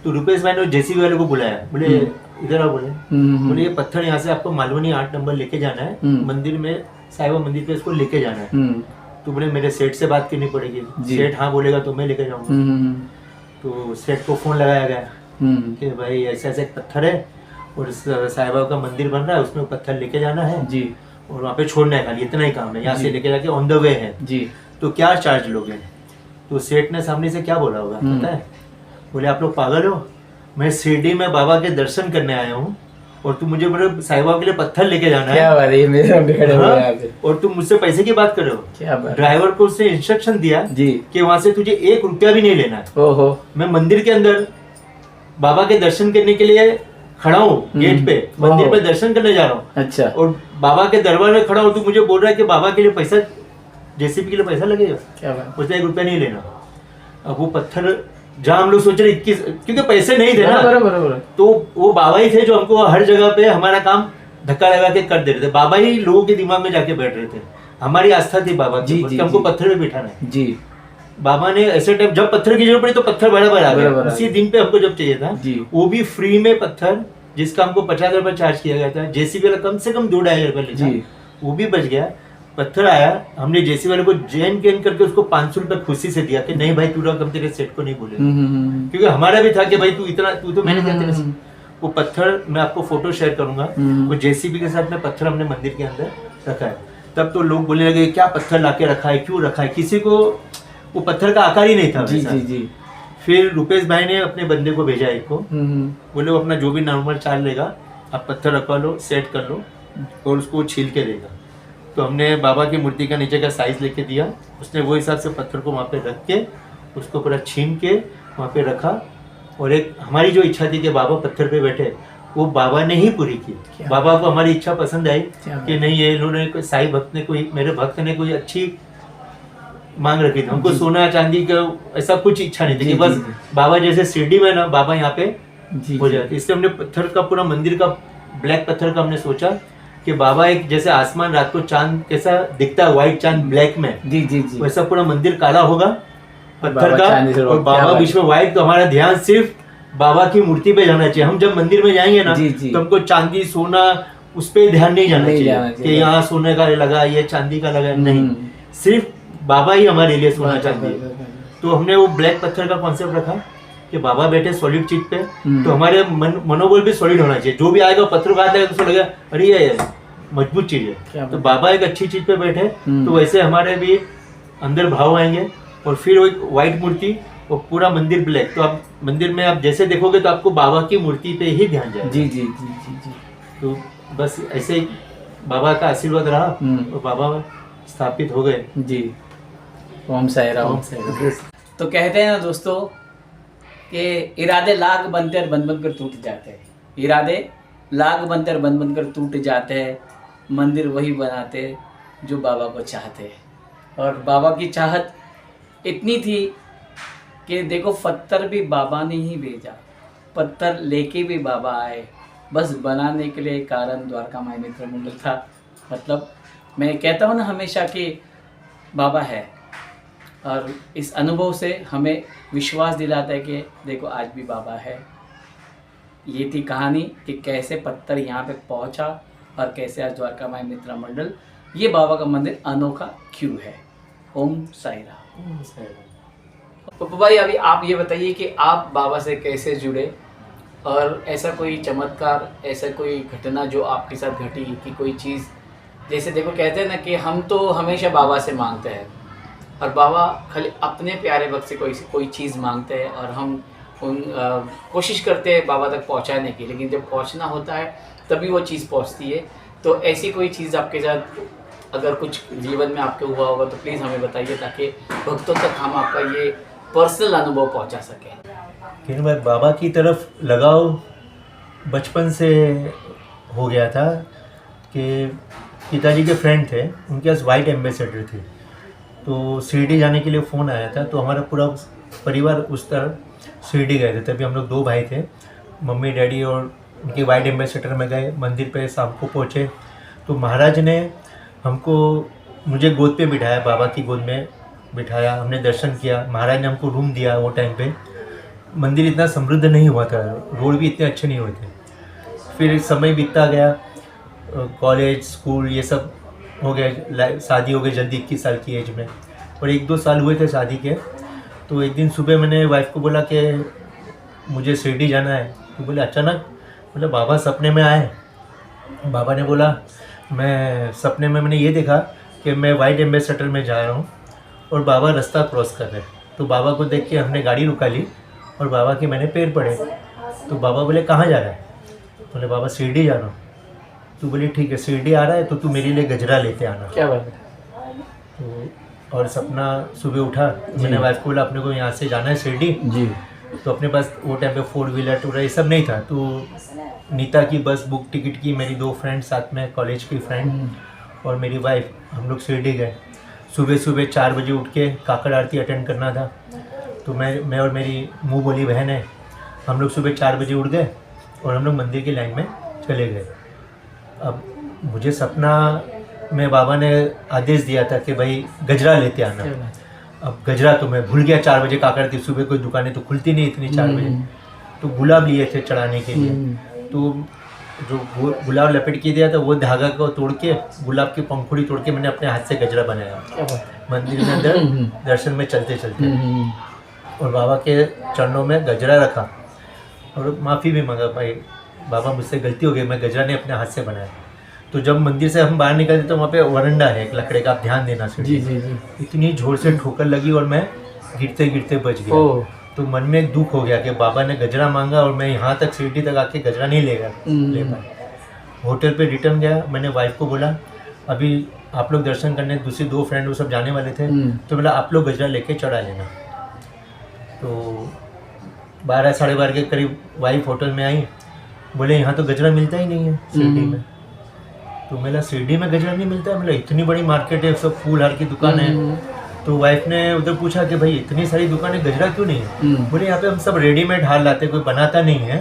तो रुपेश भाई ने जेसीबी वाले को बुलाया, बोले इधर आओ, बोले ये पत्थर यहाँ से आपको मालवनी 8 नंबर लेके जाना है, मंदिर में साईबाबा मंदिर पे इसको लेके जाना है। तो बोले मेरे सेठ से बात करनी पड़ेगी, सेठ हाँ बोलेगा तो मैं लेके जाऊंगा। तो सेठ को फोन लगाया गया कि भाई ऐसा ऐसा एक पत्थर है और साईबाबा का मंदिर बन रहा है, उसमें पत्थर लेके जाना है जी, और वहाँ पे छोड़ना है, खाली इतना ही काम है, यहाँ से लेके जाके ऑन द वे है जी, तो क्या चार्ज लोगे? तो सेठ ने सामने से क्या बोला होगा पता है? बोले आप लोग पागल हो, मैं शिरडी में बाबा के दर्शन करने आया हूँ और तुम मुझे बोले साईं बाबा के लिए पत्थर लेके जाना
क्या
है।
बात है, मेरे सामने खड़े हुए हैं आप।
और तुम मुझसे पैसे की बात कर रहे हो?
क्या बात।
ड्राइवर को उसने इंस्ट्रक्शन दिया
जी
कि वहां से तुझे 1 रुपया भी नहीं लेना है।
ओहो।
मैं मंदिर के अंदर बाबा के दर्शन करने के लिए खड़ा हूँ, गेट पे मंदिर पे दर्शन करने जा रहा हूँ।
अच्छा।
और बाबा के दरबार में खड़ा हूँ, तू मुझे बोल रहा है कि बाबा के लिए पैसा, जेसीबी के लिए पैसा लगेगा?
क्या बात।
उसने 1 रुपया नहीं लेना। अब वो पत्थर जहाँ हम लोग सोच रहे 21, क्योंकि पैसे नहीं थे ना,
बराबर,
तो वो बाबा ही थे जो हमको हर जगह पे हमारा काम धक्का लगा के कर दे रहे थे। बाबा ही लोगों के दिमाग में जाके बैठ रहे थे, हमारी आस्था थी बाबा की कि हमको पत्थर पे बिठाना है जी। बाबा ने ऐसे टाइम जब पत्थर की जरूरत पड़ी तो पत्थर बराबर आ गया, उसी दिन पे हमको जब चाहिए था वो भी फ्री में पत्थर, जिसका हमको 50 रुपए चार्ज किया गया था, जेसीबी वाला कम से कम 2-2.5 रुपए लेता, वो भी बच गया। पत्थर आया, हमने जेसी वाले को जैन केन करके उसको 500 रुपए खुशी से दिया कि नहीं भाई तू कम तेरे सेट को नहीं बोले, क्योंकि हमारा भी था कि भाई तू इतना, तू तो मैंने दिया। वो पत्थर मैं आपको फोटो शेयर करूंगा, वो जेसीबी के साथ में पत्थर हमने मंदिर के अंदर रखा है। तब तो लोग बोलने लगे क्या पत्थर लाके रखा है, क्यों रखा है, किसी को वो पत्थर का आकार ही नहीं था। जी जी जी। फिर रुपेश भाई ने अपने बंदे को भेजा एक को, बोले वो अपना जो भी नॉर्मल चार्ज लेगा आप पत्थर रखवा लो, सेट कर लो और उसको छील के देगा। तो हमने बाबा की मूर्ति का नीचे का साइज लेके दिया, उसने वो हिसाब से पत्थर को वहाँ पे रख के उसको पूरा छीन के वहाँ पे रखा। और एक हमारी जो इच्छा थी कि बाबा पत्थर पे बैठे, वो बाबा ने ही पूरी की। बाबा को हमारी इच्छा पसंद आई कि नहीं ये इन्होंने साईं भक्त ने कोई, मेरे भक्त ने कोई अच्छी मांग रखी थी, हमको सोना चांदी का ऐसा कुछ इच्छा नहीं थी कि बस बाबा जैसे शिरडी में ना बाबा यहाँ पे हो जाते। इसलिए हमने पत्थर का पूरा मंदिर का ब्लैक पत्थर का हमने सोचा कि बाबा एक जैसे आसमान रात को चांद कैसा दिखता है, व्हाइट चांद ब्लैक में, जी जी जी, वैसा पूरा मंदिर काला होगा पत्थर का, और बाबा बीच में व्हाइट। तो हमारा ध्यान सिर्फ बाबा की मूर्ति पे जाना चाहिए। हम जब मंदिर में जाएंगे ना तो हमको चांदी सोना उस पे ध्यान नहीं जाना चाहिए कि यहाँ सोने का लगा, ये चांदी का लगा, नहीं, सिर्फ बाबा ही हमारे लिए सोना चांदी। तो हमने वो ब्लैक पत्थर का कॉन्सेप्ट रखा कि बाबा बैठे सॉलिड चीज पे, तो हमारे मनोबल भी सॉलिड होना चाहिए। जो भी आएगा पत्थर को हाथ लगेगा तो लगेगा अरे ये मजबूत चीज
क्या
है। तो
बात।
बाबा एक अच्छी चीज पे बैठे
हम्म।
तो वैसे हमारे भी अंदर भाव आएंगे। और फिर वो एक व्हाइट मूर्ति और पूरा मंदिर ब्लैक, तो आप मंदिर में आप जैसे देखोगे तो आपको बाबा की मूर्ति पे ही ध्यान जाएगा।
जी जी जी जी जी।
तो बस ऐसे ही बाबा का आशीर्वाद रहा और बाबा स्थापित हो गए।
जी। ओम साई राम।
ओम साई राम।
तो कहते हैं ना दोस्तों कि इरादे लाख बनते और बन कर टूट जाते हैं। इरादे लाख बनते और बन कर टूट जाते हैं। मंदिर वही बनाते जो बाबा को चाहते हैं। और बाबा की चाहत इतनी थी कि देखो पत्थर भी बाबा ने ही भेजा, पत्थर लेके भी बाबा आए, बस बनाने के लिए कारण द्वारका माई मित्र मंडल था। मतलब मैं कहता हूँ ना हमेशा कि बाबा है, और इस अनुभव से हमें विश्वास दिलाता है कि देखो आज भी बाबा है। ये थी कहानी कि कैसे पत्थर यहाँ पे पहुँचा और कैसे आज द्वारका माई मित्र मंडल ये बाबा का मंदिर अनोखा क्यों है। ओम साई राम।
ओम साई राम।
पप्पू भाई अभी आप ये बताइए कि आप बाबा से कैसे जुड़े, और ऐसा कोई चमत्कार, ऐसा कोई घटना जो आपके साथ घटी कि कोई चीज़, जैसे देखो कहते हैं ना कि हम तो हमेशा बाबा से मांगते हैं और बाबा खाली अपने प्यारे भक्त से कोई चीज़ मांगते हैं और हम कोशिश करते हैं बाबा तक पहुंचाने की, लेकिन जब पहुंचना होता है तभी वो चीज़ पहुंचती है। तो ऐसी कोई चीज़ आपके साथ अगर कुछ जीवन में आपके हुआ होगा तो प्लीज़ हमें बताइए, ताकि भक्तों तक हम आपका ये पर्सनल अनुभव पहुंचा सकें।
फिर मैं बाबा की तरफ लगाव बचपन से हो गया था कि पिताजी के फ्रेंड थे, उनके पास वाइट एम्बेसडर थी, तो शिरडी जाने के लिए फ़ोन आया था। तो हमारा पूरा परिवार उस तरह शिरडी गए थे। तभी हम लोग 2 भाई थे, मम्मी डैडी, और उनके वाइट एम्बेसडर में गए। मंदिर पे शाम को पहुँचे तो महाराज ने मुझे गोद पे बिठाया, बाबा की गोद में बिठाया, हमने दर्शन किया। महाराज ने हमको रूम दिया। वो टाइम पे मंदिर इतना समृद्ध नहीं हुआ था, रोड भी इतने अच्छे नहीं हुए थे। फिर समय बीतता गया, कॉलेज स्कूल ये सब हो गया, शादी हो गई जल्दी 21 साल की एज में, और 1-2 साल हुए थे शादी के। तो एक दिन सुबह मैंने वाइफ को बोला कि मुझे शिरडी जाना है। तो बोले अचानक, बोले बाबा सपने में आए। बाबा ने बोला मैं सपने में मैंने ये देखा कि मैं वाइट एम्बेसडर में जा रहा हूँ और बाबा रास्ता क्रॉस कर रहे हैं। तो बाबा को देख के हमने गाड़ी रुका ली और बाबा के मैंने पैर पड़े। तो बाबा बोले कहाँ जा रहा है? बोले बाबा शिरडी जा रहा हूँ। तो बोली ठीक है, शिरडी आ रहा है तो तू मेरे लिए गजरा लेते आना।
क्या बात है।
तो और सपना सुबह उठा, मैंने वाइफ को बोला अपने को यहाँ से जाना है शिरडी।
जी।
तो अपने पास वो टाइम पे 4 व्हीलर टूर ये सब नहीं था। तो नीता की बस बुक टिकट की, मेरी 2 फ्रेंड साथ में, कॉलेज की फ्रेंड और मेरी वाइफ, हम लोग शिरडी गए। सुबह सुबह 4 बजे उठ के काकड़ आरती अटेंड करना था। तो मैं और मेरी मुँह बोली बहन है, हम लोग सुबह 4 बजे उठ गए और हम लोग मंदिर की लाइन में चले गए। अब मुझे सपना में बाबा ने आदेश दिया था कि भाई गजरा लेते आना। अब गजरा तो मैं भूल गया, 4 बजे काकड़ थी, सुबह कोई दुकानें तो खुलती नहीं इतनी 4 बजे। तो गुलाब लिए थे चढ़ाने के लिए। तो जो गुलाब लपेट के दिया था वो धागा को तोड़ के, गुलाब की पंखुड़ी तोड़ के मैंने अपने हाथ से गजरा बनाया मंदिर के अंदर दर्शन में चलते चलते, और बाबा के चरणों में गजरा रखा और माफ़ी भी मांगा, भाई बाबा मुझसे गलती हो गई, मैं गजरा ने अपने हाथ से बनाया। तो जब मंदिर से हम बाहर निकलते तो वहाँ पे वरंडा है एक लकड़े का, आप ध्यान देना सर।
जी जी जी।
इतनी जोर से ठोकर लगी और मैं गिरते गिरते बच गया। तो मन में एक दुख हो गया कि बाबा ने गजरा मांगा और मैं यहाँ तक शिरडी तक आके गजरा नहीं ले पाया। होटल पे रिटर्न गया, मैंने वाइफ को बोला अभी आप लोग दर्शन करने, दूसरी 2 फ्रेंड वो सब जाने वाले थे, तो बोला आप लोग गजरा लेके चढ़ा लेना। तो 12 साढ़े 12 के करीब वाइफ होटल में आई, बोले यहाँ तो गजरा मिलता ही नहीं है शिरडी में। तो मेरा शिरडी में गजरा नहीं मिलता है? मतलब इतनी बड़ी मार्केट है, सब फूल हार की दुकान है। तो वाइफ ने उधर पूछा कि भाई इतनी सारी दुकानें, गजरा क्यों नहीं है? बोले यहाँ पे हम सब रेडीमेड हार लाते, कोई बनाता नहीं है,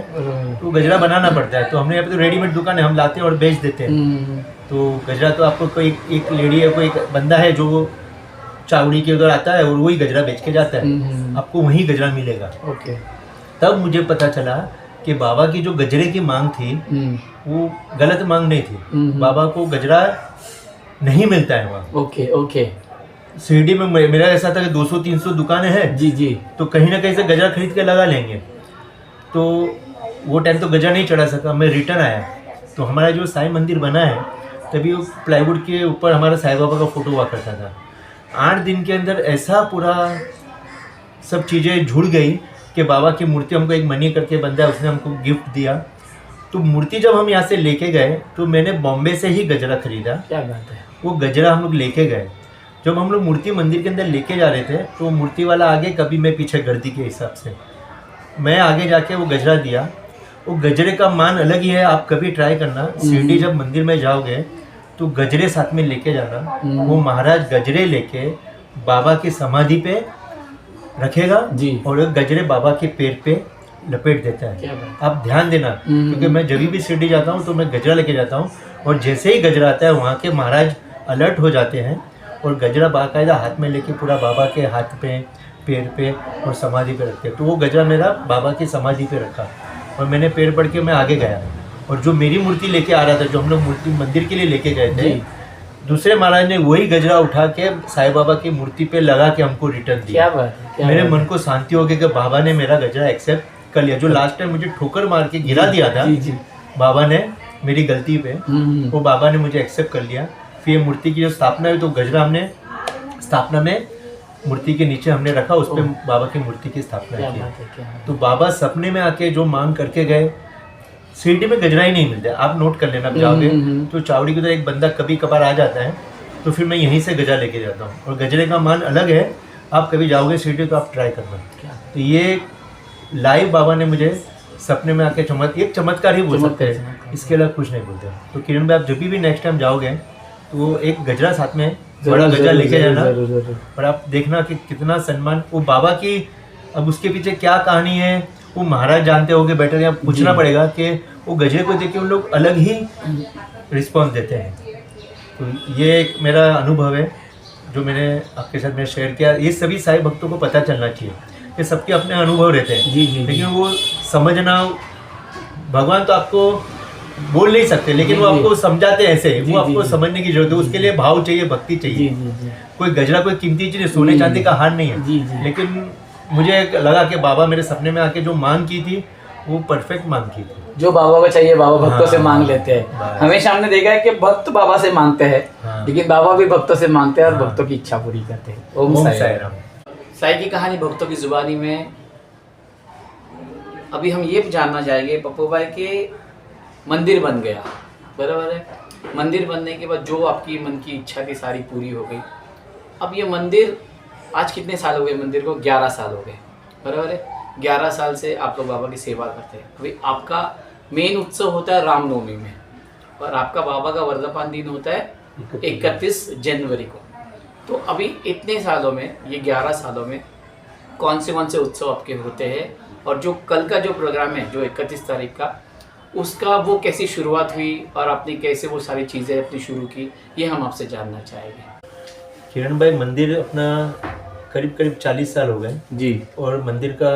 तो गजरा बनाना पड़ता है। तो हमने यहाँ पे तो रेडीमेड दुकान है, हम लाते हैं और बेच देते हैं। तो गजरा तो आपको कोई एक लेडी है, कोई बंदा है जो चावड़ी के उधर आता है और वही गजरा बेच के जाता है, आपको वहीं गजरा मिलेगा।
ओके। तब
मुझे पता चला कि बाबा की जो गजरे की मांग थी वो गलत मांग नहीं थी। बाबा को गजरा नहीं मिलता है वहाँ।
Okay okay.
शिरडी में मेरा ऐसा था कि 200-300 दुकानें हैं
जी जी,
तो कहीं ना कहीं से गजरा खरीद के लगा लेंगे। तो वो टाइम तो गजरा नहीं चढ़ा सका, मैं रिटर्न आया। तो हमारा जो साईं मंदिर बना है तभी वो प्लाईवुड के ऊपर हमारा साईं बाबा का फोटो हुआ करता था। 8 दिन के अंदर ऐसा पूरा सब चीज़ें जुड़ गई कि बाबा की मूर्ति हमको एक मनी करके बंदा है, उसने हमको गिफ्ट दिया। तो मूर्ति जब हम यहाँ से लेके गए तो मैंने बॉम्बे से ही गजरा खरीदा।
क्या बात है।
वो गजरा हम लोग लेके गए। जब हम लोग मूर्ति मंदिर के अंदर लेके जा रहे थे तो मूर्ति वाला आगे, कभी मैं पीछे गर्दी के हिसाब से मैं आगे जाके वो गजरा दिया। वो गजरे का मान अलग ही है, आप कभी ट्राई करना। शिरडी जब मंदिर में जाओगे तो गजरे साथ में लेके जाना। वो महाराज गजरे लेके बाबा की समाधि पे रखेगा
जी।
और गजरे बाबा के पैर पे लपेट देता है। आप ध्यान देना, क्योंकि मैं जब भी शिरडी जाता हूँ तो मैं गजरा लेके जाता हूँ और जैसे ही गजरा आता है वहाँ के महाराज अलर्ट हो जाते हैं और गजरा बाकायदा हाथ में लेके पूरा बाबा के हाथ पे, पैर पे और समाधि पे रखते हैं। तो वो गजरा मेरा बाबा की समाधि पे रखा और मैंने पैर पड़ के मैं आगे गया। और जो मेरी मूर्ति लेके आ रहा था, जो हम लोग मूर्ति मंदिर के लिए लेके गए थे, दूसरे महाराज ने वही गजरा उठा के साईं बाबा की मूर्ति पे लगा के हमको रिटर्न दिया।
क्या बात है।
मेरे मन को शांति हो गई कि बाबा ने मेरा गजरा एक्सेप्ट कर लिया। जो लास्ट टाइम मुझे ठोकर मार के गिरा दिया था बाबा ने मेरी गलती पे, वो बाबा ने मुझे एक्सेप्ट कर लिया। फिर मूर्ति की जो स्थापना हुई तो गजरा हमने स्थापना में मूर्ति के नीचे हमने रखा, उस पर बाबा की मूर्ति की स्थापना की। तो बाबा सपने में आके जो मांग करके गए, शिरडी में गजरा ही नहीं मिलता। आप नोट कर लेना, जाओगे तो चावड़ी की तरह एक बंदा कभी कभार आ जाता है, तो फिर मैं यहीं से गजरा लेके जाता हूँ और गजरे का मान अलग है। आप कभी जाओगे शिरडी तो आप ट्राई करना। तो ये लाइव बाबा ने मुझे सपने में आके एक चमत्कार ही बोल सकते हैं, इसके अलावा कुछ नहीं बोलते। तो किरण भाई, आप जब भी नेक्स्ट टाइम जाओगे तो एक गजरा साथ में, बड़ा गजरा लेके जाना और आप देखना कि कितना सम्मान वो बाबा की। अब उसके पीछे क्या कहानी है वो महाराज जानते होंगे बेटर, या पूछना पड़ेगा कि वो गजरे को देख के उन लोग अलग ही रिस्पॉन्स देते हैं। तो ये एक मेरा अनुभव है जो मैंने आपके साथ में शेयर किया। ये सभी साईं भक्तों को पता चलना चाहिए कि सबके अपने अनुभव रहते हैं, लेकिन वो समझना, भगवान तो आपको बोल नहीं सकते, लेकिन वो आपको समझाते हैं ऐसे। वो आपको समझने की जरूरत है, उसके लिए भाव चाहिए, भक्ति चाहिए। कोई गजरा कोई कीमती चीज है, सोने चांदी का हार नहीं है। लेकिन मुझे लगा कि बाबा मेरे सपने में आके जो मांग की थी वो परफेक्ट मांग की थी।
जो बाबा को चाहिए बाबा भक्तों से मांग लेते हैं। हमेशा हमने देखा है कि भक्त बाबा से मांगते हैं, लेकिन बाबा भी भक्तों से मांगते हैं और भक्तों की इच्छा पूरी करते हैं। ओम साईं राम। साईं की कहानी भक्तों की जुबानी में अभी हम ये जानना चाहेंगे, पप्पू भाई के मंदिर बन गया, बराबर है। मंदिर बनने के बाद जो आपकी मन की इच्छा थी सारी पूरी हो गई। अब ये मंदिर आज कितने साल हो गए मंदिर को? 11 साल हो गए, बराबर है। 11 साल से आप लोग बाबा की सेवा करते हैं। अभी आपका मेन उत्सव होता है रामनवमी में और आपका बाबा का वर्धापन दिन होता है 31 जनवरी को। तो अभी इतने सालों में, ये 11 सालों में कौन से उत्सव आपके होते हैं? और जो कल का जो प्रोग्राम है जो 31 तारीख का, उसका वो कैसी शुरुआत हुई और आपने कैसे वो सारी चीज़ें अपनी शुरू की, ये हम आपसे जानना चाहेंगे।
किरण भाई, मंदिर अपना करीब 40 साल हो गए
जी,
और मंदिर का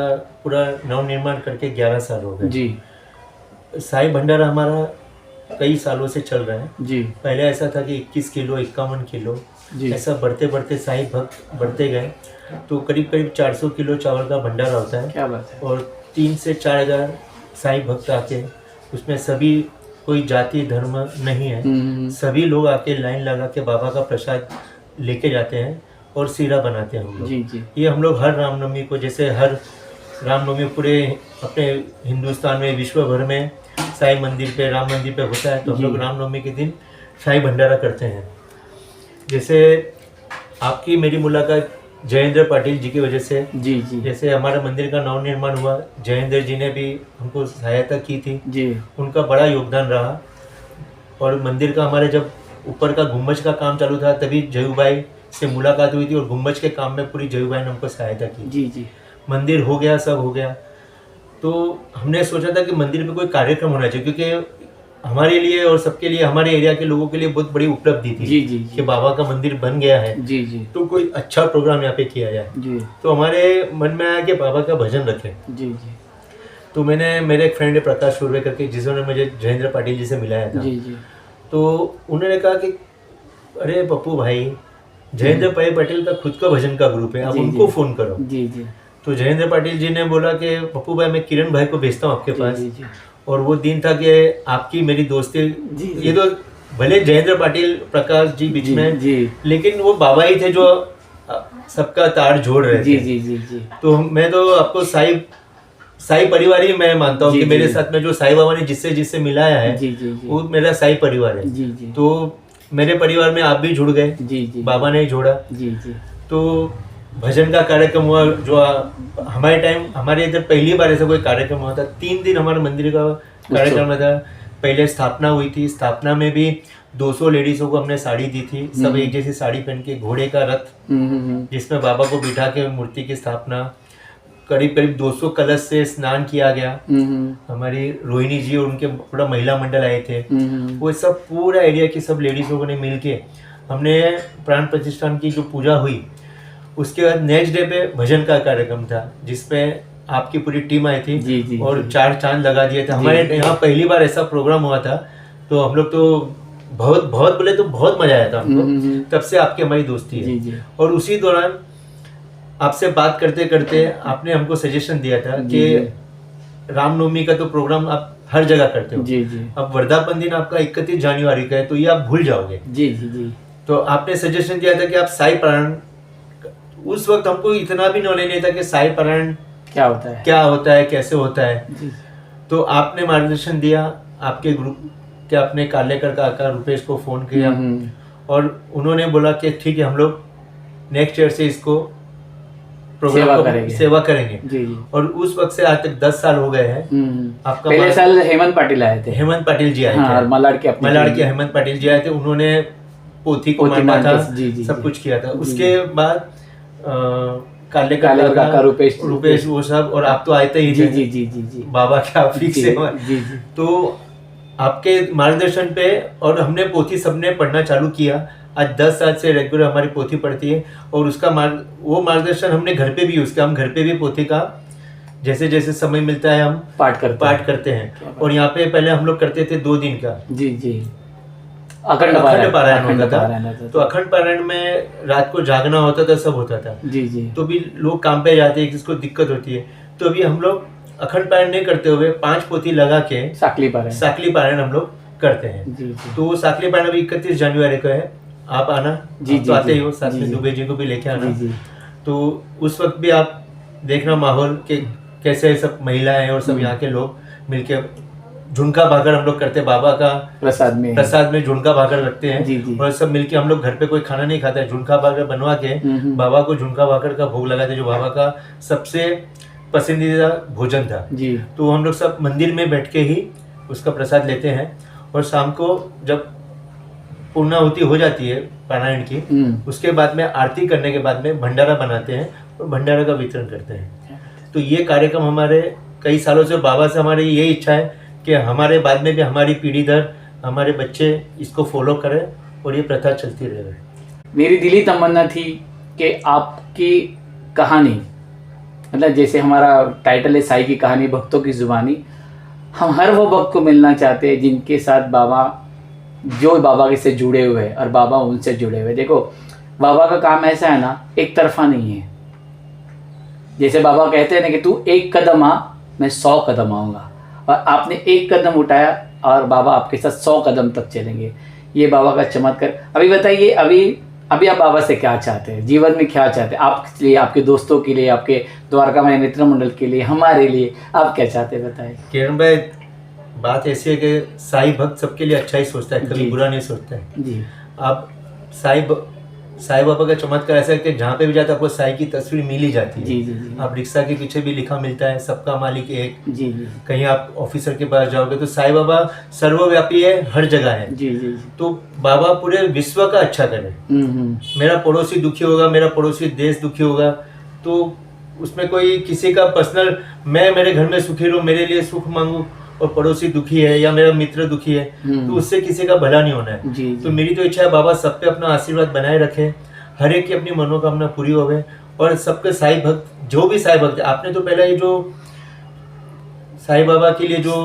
पूरा नव निर्माण करके 11 साल हो गए
जी।
साईं भंडारा हमारा कई सालों से चल रहा है
जी।
पहले ऐसा था कि 21 किलो 51 किलो
जी।
ऐसा बढ़ते बढ़ते साईं भक्त बढ़ते गए तो करीब 400 किलो चावल का भंडारा होता है।
क्या बात है।
और 3 से 4 हज़ार साईं भक्त आके, उसमें सभी कोई जाति धर्म नहीं है, सभी लोग आके लाइन लगा के बाबा का प्रसाद लेके जाते हैं और सीरा बनाते हैं हम लोग।
जी जी।
ये हम लोग हर रामनवमी को, जैसे हर रामनवमी पूरे अपने हिंदुस्तान में विश्व भर में साईं मंदिर पे, राम मंदिर पे होता है, तो हम लोग रामनवमी के दिन साईं भंडारा करते हैं। जैसे आपकी मेरी मुलाकात जयेंद्र पाटिल जी की वजह से,
जी जी।
जैसे हमारा मंदिर का नव निर्माण हुआ, जयेंद्र जी ने भी हमको सहायता की थी
जी।
उनका बड़ा योगदान रहा। और मंदिर का हमारे जब ऊपर का गुम्बज का काम चालू था तभी जयू भाई से मुलाकात हुई थी और गुम्बज के काम में पूरी जयू भाई ने हमको सहायता की।
जी जी।
मंदिर हो गया, सब हो गया, तो हमने सोचा था कि मंदिर पे कोई कार्यक्रम होना चाहिए, क्योंकि हमारे लिए और सबके लिए, हमारे एरिया के लोगों के लिए बहुत बड़ी उपलब्धि थी।
जी जी।
कि बाबा का मंदिर बन गया है।
जी जी।
तो कोई अच्छा प्रोग्राम यहाँ पे किया जाए।
जी।
तो हमारे मन में आया कि बाबा का भजन रखें।
जी जी।
तो मैंने, मेरे एक फ्रेंड है प्रकाश सुरवे करके, जिन्होंने मुझे जयेंद्र पाटिल जी से मिलाया था।
जी जी।
तो उन्होंने कहा कि अरे पप्पू भाई, जयेंद्र पाटिल का खुद का भजन का ग्रुप है, आप उनको फ़ोन करो।
जी जी।
तो जयेंद्र पाटिल जी ने बोला कि पप्पू भाई मैं किरण भाई को भेजता हूँ आपके पास।
जी जी।
और वो दिन था कि आपकी मेरी दोस्ती, ये तो भले जयेंद्र पाटिल प्रकाश जी बीच
जी,
में,
जी।
लेकिन वो बाबा ही थे जो सबका तार जोड़ रहे
जी
थे।
जी जी जी
तो मैं तो आपको साई परिवार ही मैं मानता हूँ
जी,
कि
जी।
मेरे साथ में जो साई बाबा ने जिससे जिससे मिलाया है
जी जी जी
वो मेरा साई परिवार है।
जी जी
तो मेरे परिवार में आप भी जुड़ गए,
जी जी
बाबा ने ही जोड़ा।
जी जी
तो भजन का कार्यक्रम हुआ जो हमारे टाइम, हमारे इधर पहली बार ऐसा कोई कार्यक्रम हुआ था। 3 दिन हमारे मंदिर का कार्यक्रम था। पहले स्थापना हुई थी, स्थापना में भी 200 लेडीजों को हमने साड़ी दी थी, सब एक जैसी साड़ी पहन के, घोड़े का रथ जिसमें बाबा को बिठा के मूर्ति की स्थापना, करीब करीब 200 कलश से स्नान किया गया। हमारी रोहिणी जी और उनके पूरा महिला मंडल आए थे। वो सब पूरा एरिया की सब लेडीजों ने मिलके हमने प्राण प्रतिष्ठान की जो पूजा हुई, उसके बाद नेक्स्ट डे पे भजन का कार्यक्रम था जिसमें आपकी पूरी टीम आई थी।
जी, जी,
और
जी।
4 चांद लगा दिए थे। हमारे यहाँ पहली बार ऐसा प्रोग्राम हुआ था, तो हम लोग तो बहुत बहुत बोले तो बहुत मजा आया था हमको। तब से आपकी हमारी दोस्ती है।
जी, जी।
और उसी दौरान आपसे बात करते करते आपने हमको सजेशन दिया था
जी,
कि रामनवमी का तो प्रोग्राम आप हर जगह करते हो,
जी जी
अब वर्धापन दिन आपका 31 जनवरी का है, तो ये आप भूल जाओगे।
जी जी जी
तो आपने सजेशन दिया था कि आप साई पारायण, उस वक्त हमको इतना भी नॉलेज नहीं था कि साई पारायण
क्या होता है।
क्या होता है, कैसे होता है।
जी
तो आपने मार्गदर्शन दिया, आपके ग्रुप के अपने कालेकर काका रुपेश को फोन किया और उन्होंने बोला कि ठीक है हम लोग नेक्स्ट ईयर से इसको प्रोग्राम सेवा करेंगे।
जी जी
और उस वक्त से आज तक 10 साल हो गए हैं। आपका
पहले साल हेमंत पाटिल आए थे।
हेमंत पाटिल जी आए
हाँ,
थे।
और मलाड के
हेमंत पाटिल जी आए थे। उन्होंने पोथी को
पोथी
माना था,
मान के, जी, जी,
सब
जी।
कुछ किया था।
जी,
उसके बाद काले
काका
रुपेश वो सब, और आप तो आते ही
जी
थे।
जी जी जी जी
बाबा के आप फिक्स
जी,
है।
जी जी
तो आपके मार्गदर्शन पे और हमने पोथी सबने पढ़ना चालू किया। आज 10 साल से रेगुलर हमारी पोथी पढ़ती है और उसका वो मार्गदर्शन हमने घर पे भी यूज किया। हम घर पे भी पोथी का जैसे जैसे समय मिलता है हम
पाठ
करते हैं। और यहाँ पे पहले हम लोग करते थे 2 दिन का
जी जी अखंड
पारायण होता था।
होता
तो अखंड पारायण में रात को जागना होता था, सब होता था।
जी जी
तो भी लोग काम पे जाते हैं, किसको दिक्कत होती है, तो अभी हम लोग अखंड पारायण नहीं करते हुए 5 पोथी लगा के साकली पारायण हम लोग करते हैं।
जी जी
तो वो साकली पारायण अभी 31 जनवरी को है। आप आना,
जी,
आप
जी,
तो आते
जी,
ही हो, साथ
जी,
में
जी।
दुबे जी को भी लेके आना।
जी जी
तो उस वक्त भी आप देखना माहौल के कैसे सब महिलाएं और सब यहाँ के लोग मिलके झुनका भाकर हम लोग करते हैं। बाबा का प्रसाद में झुनका भाकर रखते हैं।
जी, जी।
और सब मिलके हम लोग घर पे कोई खाना नहीं खाता है, झुनका भाकर बनवा के बाबा को झुनका भाकर का भोग लगाते, जो बाबा का सबसे पसंदीदा भोजन था।
जी
तो हम लोग सब मंदिर में बैठ के ही उसका प्रसाद लेते हैं। और शाम को जब पूर्णाहुति हो जाती है पारायण की, उसके बाद में आरती करने के बाद में भंडारा बनाते हैं और भंडारा का वितरण करते हैं। तो ये कार्यक्रम हमारे कई सालों से, बाबा से हमारी ये इच्छा है कि हमारे बाद में भी हमारी पीढ़ी दर हमारे बच्चे इसको फॉलो करें और ये प्रथा चलती रहे।
मेरी दिली तमन्ना थी कि आपकी कहानी, मतलब जैसे हमारा टाइटल है साई की कहानी भक्तों की जुबानी, हम हर वो भक्त को मिलना चाहते हैं जिनके साथ बाबा, जो बाबा के से जुड़े हुए हैं और बाबा उनसे जुड़े हुए। देखो बाबा का काम ऐसा है ना, एक तरफा नहीं है। जैसे बाबा कहते हैं ना कि तू 1 कदम आ, मैं 100 कदम आऊँगा, और आपने 1 कदम उठाया और बाबा आपके साथ 100 कदम तक चलेंगे। ये बाबा का चमत्कार। अभी बताइए, अभी आप बाबा से क्या चाहते हैं, जीवन में क्या चाहते हैं, आपके लिए, आपके दोस्तों के लिए, आपके द्वारका माई मित्र मंडल के लिए, हमारे लिए आप क्या चाहते हैं, बताइए।
किरण भाई, बात ऐसी है कि साई भक्त सबके लिए अच्छा ही सोचता है, कभी
जी।
बुरा नहीं सोचता है।
जी
आप साई बाबा का चमत्कार ऐसा है कि जहाँ पे भी जाते हैं आपको साई की तस्वीर मिल ही जाती है।
जी जी जी
आप रिक्शा के पीछे भी लिखा मिलता है, सबका मालिक एक।
जी जी
कहीं आप ऑफिसर के पास जाओगे तो साई बाबा सर्वव्यापी है, हर जगह है।
जी जी
तो बाबा पूरे विश्व का अच्छा करे। मेरा पड़ोसी दुखी होगा, मेरा पड़ोसी देश दुखी होगा, तो उसमें कोई किसी का पर्सनल, मैं मेरे घर में सुखी रहूं, मेरे लिए सुख मांगू, और पड़ोसी दुखी है या मेरा मित्र दुखी है, तो उससे किसी का भला नहीं होना है।
जी
तो मेरी तो इच्छा है बाबा सब पे अपना आशीर्वाद बनाए रखे, हर एक की अपनी मनोकामना पूरी होवे, और सबके साई भक्त, जो भी साई भक्त, आपने तो पहले ये जो साई बाबा के लिए जो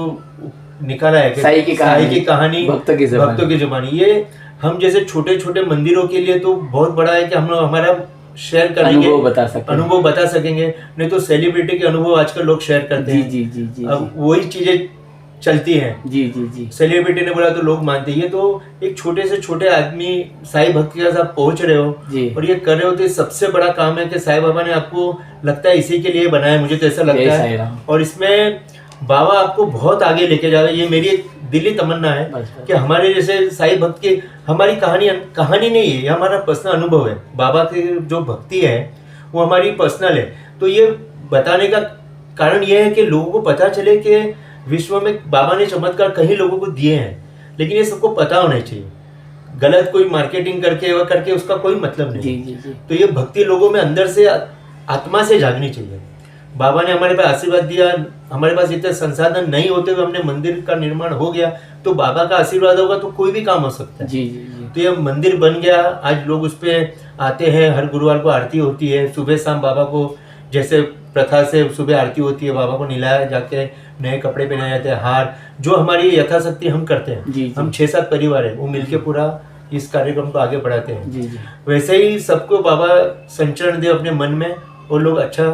निकाला है कि
साई की
कहानी
भक्तों की जुबानी,
ये हम जैसे छोटे छोटे मंदिरों के लिए तो बहुत बड़ा है कि हम लोग हमारा शेयर करेंगे, अनुभव बता सकेंगे। नहीं तो सेलिब्रिटी के अनुभव आजकल लोग शेयर करते हैं।
जी जी जी जी
अब वही चीजें चलती हैं।
जी जी जी
सेलिब्रिटी ने बोला तो लोग मानते हैं। ये तो एक छोटे से छोटे आदमी साईं भक्त के साथ पहुंच रहे हो
जी।
और ये कर रहे हो, तो ये सबसे बड़ा काम है कि साईं बाबा ने आपको लगता है इसी के लिए बनाया, मुझे तो ऐसा
जय
लगता
साईं
है।
राम।
और इसमें बाबा आपको बहुत आगे लेके जा रहे हैं। ये मेरी एक दिली तमन्ना है
बस।
कि हमारे जैसे साईं भक्त की, हमारी कहानी नहीं है, ये हमारा पर्सनल अनुभव है। बाबा की जो भक्ति है वो हमारी पर्सनल है। तो ये बताने का कारण ये है कि लोगों को पता चले कि विश्व में बाबा ने चमत्कार कई लोगों को दिए हैं, लेकिन ये सबको पता होना चाहिए। गलत कोई मार्केटिंग करके वह करके उसका कोई मतलब नहीं।
जी जी जी
तो ये भक्ति लोगों में अंदर से आत्मा से जागनी चाहिए। बाबा ने हमारे पास आशीर्वाद दिया, हमारे पास इतने संसाधन नहीं होते हुए हमने मंदिर का निर्माण हो गया, तो बाबा का आशीर्वाद होगा तो कोई भी काम हो सकता है।
जी जी जी
तो ये मंदिर बन गया, आज लोग उस पे आते हैं, हर गुरुवार को आरती होती है, सुबह शाम बाबा को जैसे प्रथा से सुबह आरती होती है, बाबा को नहलाया जाके नए कपड़े पहनाए जाते हैं, हार, जो हमारी यथाशक्ति हम करते हैं।
जी, जी।
हम 6-7 परिवार है, वो मिलके पूरा इस कार्यक्रम को आगे बढ़ाते हैं।
जी जी
वैसे ही सबको बाबा संचरण दे अपने मन में और लोग अच्छा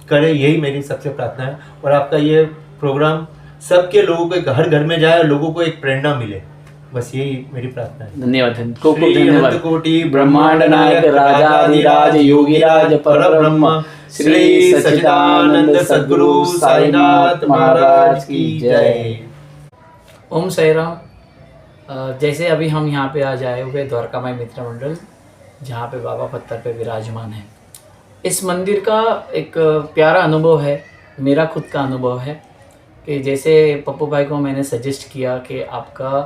करे, यही मेरी सबसे प्रार्थना है। और आपका ये प्रोग्राम सबके लोगों के घर घर में जाए और लोगों को एक प्रेरणा मिले, बस यही मेरी प्रार्थना है।
धन्यवाद खूब खूब
श्री
धन्यवाद।
अनंत कोटि
ब्रह्मांड नायक राजाधिराज योगीराज परब्रह्म श्री सच्चिदानंद सद्गुरु साईनाथ महाराज की जय। ओम साई राम। जैसे अभी हम यहाँ पे आज आए हुए द्वारकामाई मित्र मंडल, जहाँ पे बाबा पत्थर पे विराजमान है। इस मंदिर का एक प्यारा अनुभव है, मेरा खुद का अनुभव है कि जैसे पप्पू भाई को मैंने सजेस्ट किया कि आपका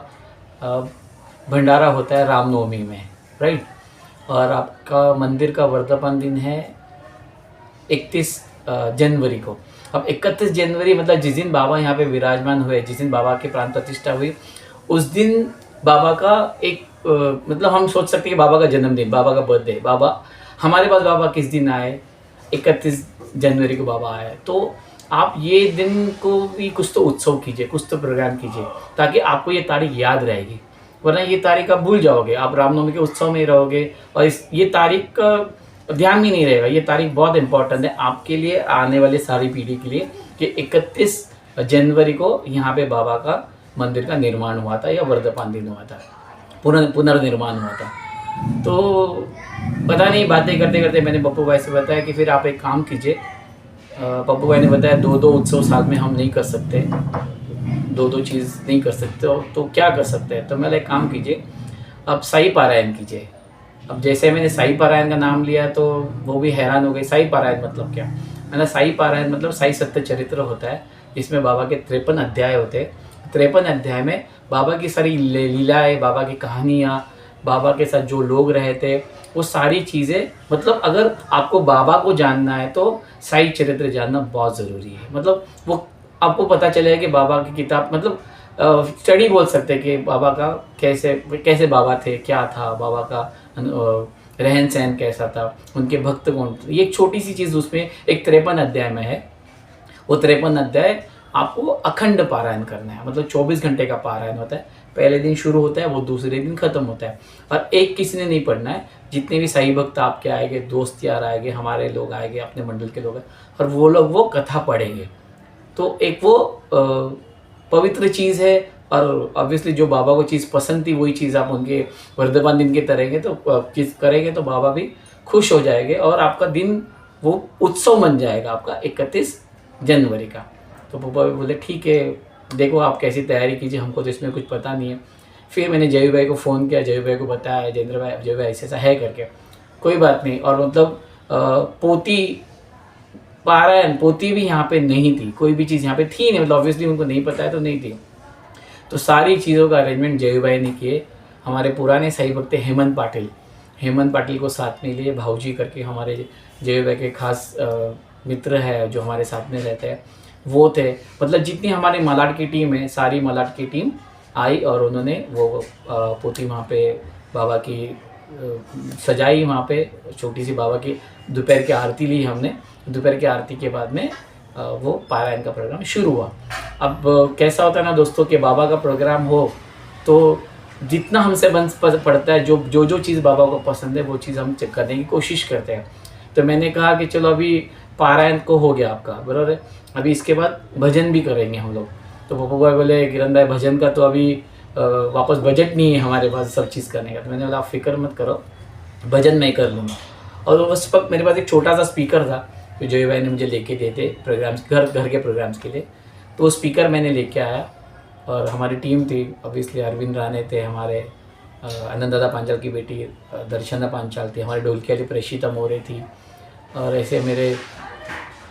भंडारा होता है रामनवमी में, राइट, और आपका मंदिर का वर्धापन दिन है 31 जनवरी को। अब 31 जनवरी मतलब जिस दिन बाबा यहाँ पे विराजमान हुए, जिस दिन बाबा की प्राण प्रतिष्ठा हुई, उस दिन बाबा का एक मतलब हम सोच सकते हैं कि बाबा का जन्मदिन, बाबा का बर्थडे, बाबा हमारे पास बाबा किस दिन आए, 31 जनवरी को बाबा आए। तो आप ये दिन को भी कुछ तो उत्सव कीजिए, कुछ तो प्रोग्राम कीजिए, ताकि आपको ये तारीख याद रहेगी। वरना ये तारीख आप भूल जाओगे, आप रामनवमी के उत्सव में ही रहोगे और ये तारीख का ध्यान भी नहीं रहेगा। ये तारीख बहुत इंपॉर्टेंट है आपके लिए, आने वाले सारी पीढ़ी के लिए, कि 31 जनवरी को यहाँ पे बाबा का मंदिर का निर्माण हुआ था या वर्धापन दिन हुआ था, पुनर्निर्माण हुआ था। तो पता नहीं, बातें करते करते मैंने पप्पू भाई से बताया कि फिर आप एक काम कीजिए। पप्पू भाई ने बताया 2-2 उत्सव साल में हम नहीं कर सकते, 2-2 चीज़ नहीं कर सकते हो, तो क्या कर सकते हैं। तो मैंने एक काम कीजिए, अब साई पारायण कीजिए। अब जैसे मैंने साई पारायण का नाम लिया तो वो भी हैरान हो गई, साई पारायण मतलब क्या। मैंने साई पारायण मतलब साई सत्य चरित्र होता है, जिसमें बाबा के 53 अध्याय होते हैं। 53 अध्याय में बाबा की सारी लीलाएँ, बाबा की कहानियाँ, बाबा के साथ जो लोग रहे थे, वो सारी चीज़ें, मतलब अगर आपको बाबा को जानना है तो साई चरित्र जानना बहुत ज़रूरी है। मतलब वो आपको पता चलेगा कि बाबा की किताब, मतलब स्टडी बोल सकते हैं कि बाबा का कैसे बाबा थे, क्या था बाबा का रहन सहन कैसा था, उनके भक्त कौन थे। ये एक छोटी सी चीज़ उसमें एक 53 अध्याय में है। वो 53 अध्याय आपको अखंड पारायण करना है, मतलब 24 घंटे का पारायण होता है। पहले दिन शुरू होता है, वो दूसरे दिन खत्म होता है। और एक किसी ने नहीं पढ़ना है, जितने भी साई भक्त आपके आएंगे, दोस्त यार आएंगे, हमारे लोग आएंगे, अपने मंडल के लोग, और वो लोग वो कथा पढ़ेंगे। तो एक वो पवित्र चीज़ है। और ऑब्वियसली जो बाबा को चीज़ पसंद थी वही चीज़ आप उनके वर्धमान दिन के करेंगे तो बाबा भी खुश हो जाएंगे और आपका दिन वो उत्सव बन जाएगा आपका 31 जनवरी का। तो पापा भी बोले ठीक है, देखो आप कैसी तैयारी कीजिए, हमको तो इसमें कुछ पता नहीं है। फिर मैंने जय भाई को फ़ोन किया, जय भाई को बताया, जय भाई ऐसा है करके, कोई बात नहीं। और मतलब पोती भी यहाँ पे नहीं थी, कोई भी चीज़ यहाँ पे थी नहीं, मतलब ऑब्वियसली उनको नहीं पता है तो नहीं थी। तो सारी चीज़ों का अरेंजमेंट जय भाई ने किए। हमारे पुराने साई भक्त हेमंत पाटिल को साथ में लिए, भाऊजी करके हमारे जय भाई के खास मित्र है जो हमारे साथ में रहते हैं, वो थे। मतलब जितनी हमारे मलाड की टीम है, सारी मलाड की टीम आई और उन्होंने वो पोथी वहाँ पे बाबा की सजाई, वहाँ पे छोटी सी बाबा की दोपहर की आरती ली हमने। दोपहर की आरती के बाद में वो पारायण का प्रोग्राम शुरू हुआ। अब कैसा होता है ना दोस्तों कि बाबा का प्रोग्राम हो तो जितना हमसे बन पड़ता है, जो चीज़ बाबा को पसंद है वो चीज़ हम करने की कोशिश करते हैं। तो मैंने कहा कि चलो अभी पारायण को हो गया आपका, बराबर है, अभी इसके बाद भजन भी करेंगे हम लोग। तो पप्पू भाई बोले किरण भाई भजन का तो अभी वापस बजट नहीं है हमारे पास सब चीज़ करने का। तो मैंने बोला आप फिक्र मत करो, भजन मैं कर लूँगा। और उस वक्त मेरे पास एक छोटा सा स्पीकर था जो जय भाई ने मुझे लेके दिए थे प्रोग्राम्स, घर के प्रोग्राम्स के लिए। तो वो स्पीकर मैंने लेके आया और हमारी टीम थी, ऑब्वियसली अरविंद राणे थे, हमारे आनंद दादा पांचाल की बेटी दर्शना पांचाल थी, हमारे ढोलकी वाली प्रेषिता मोरे थी, और ऐसे मेरे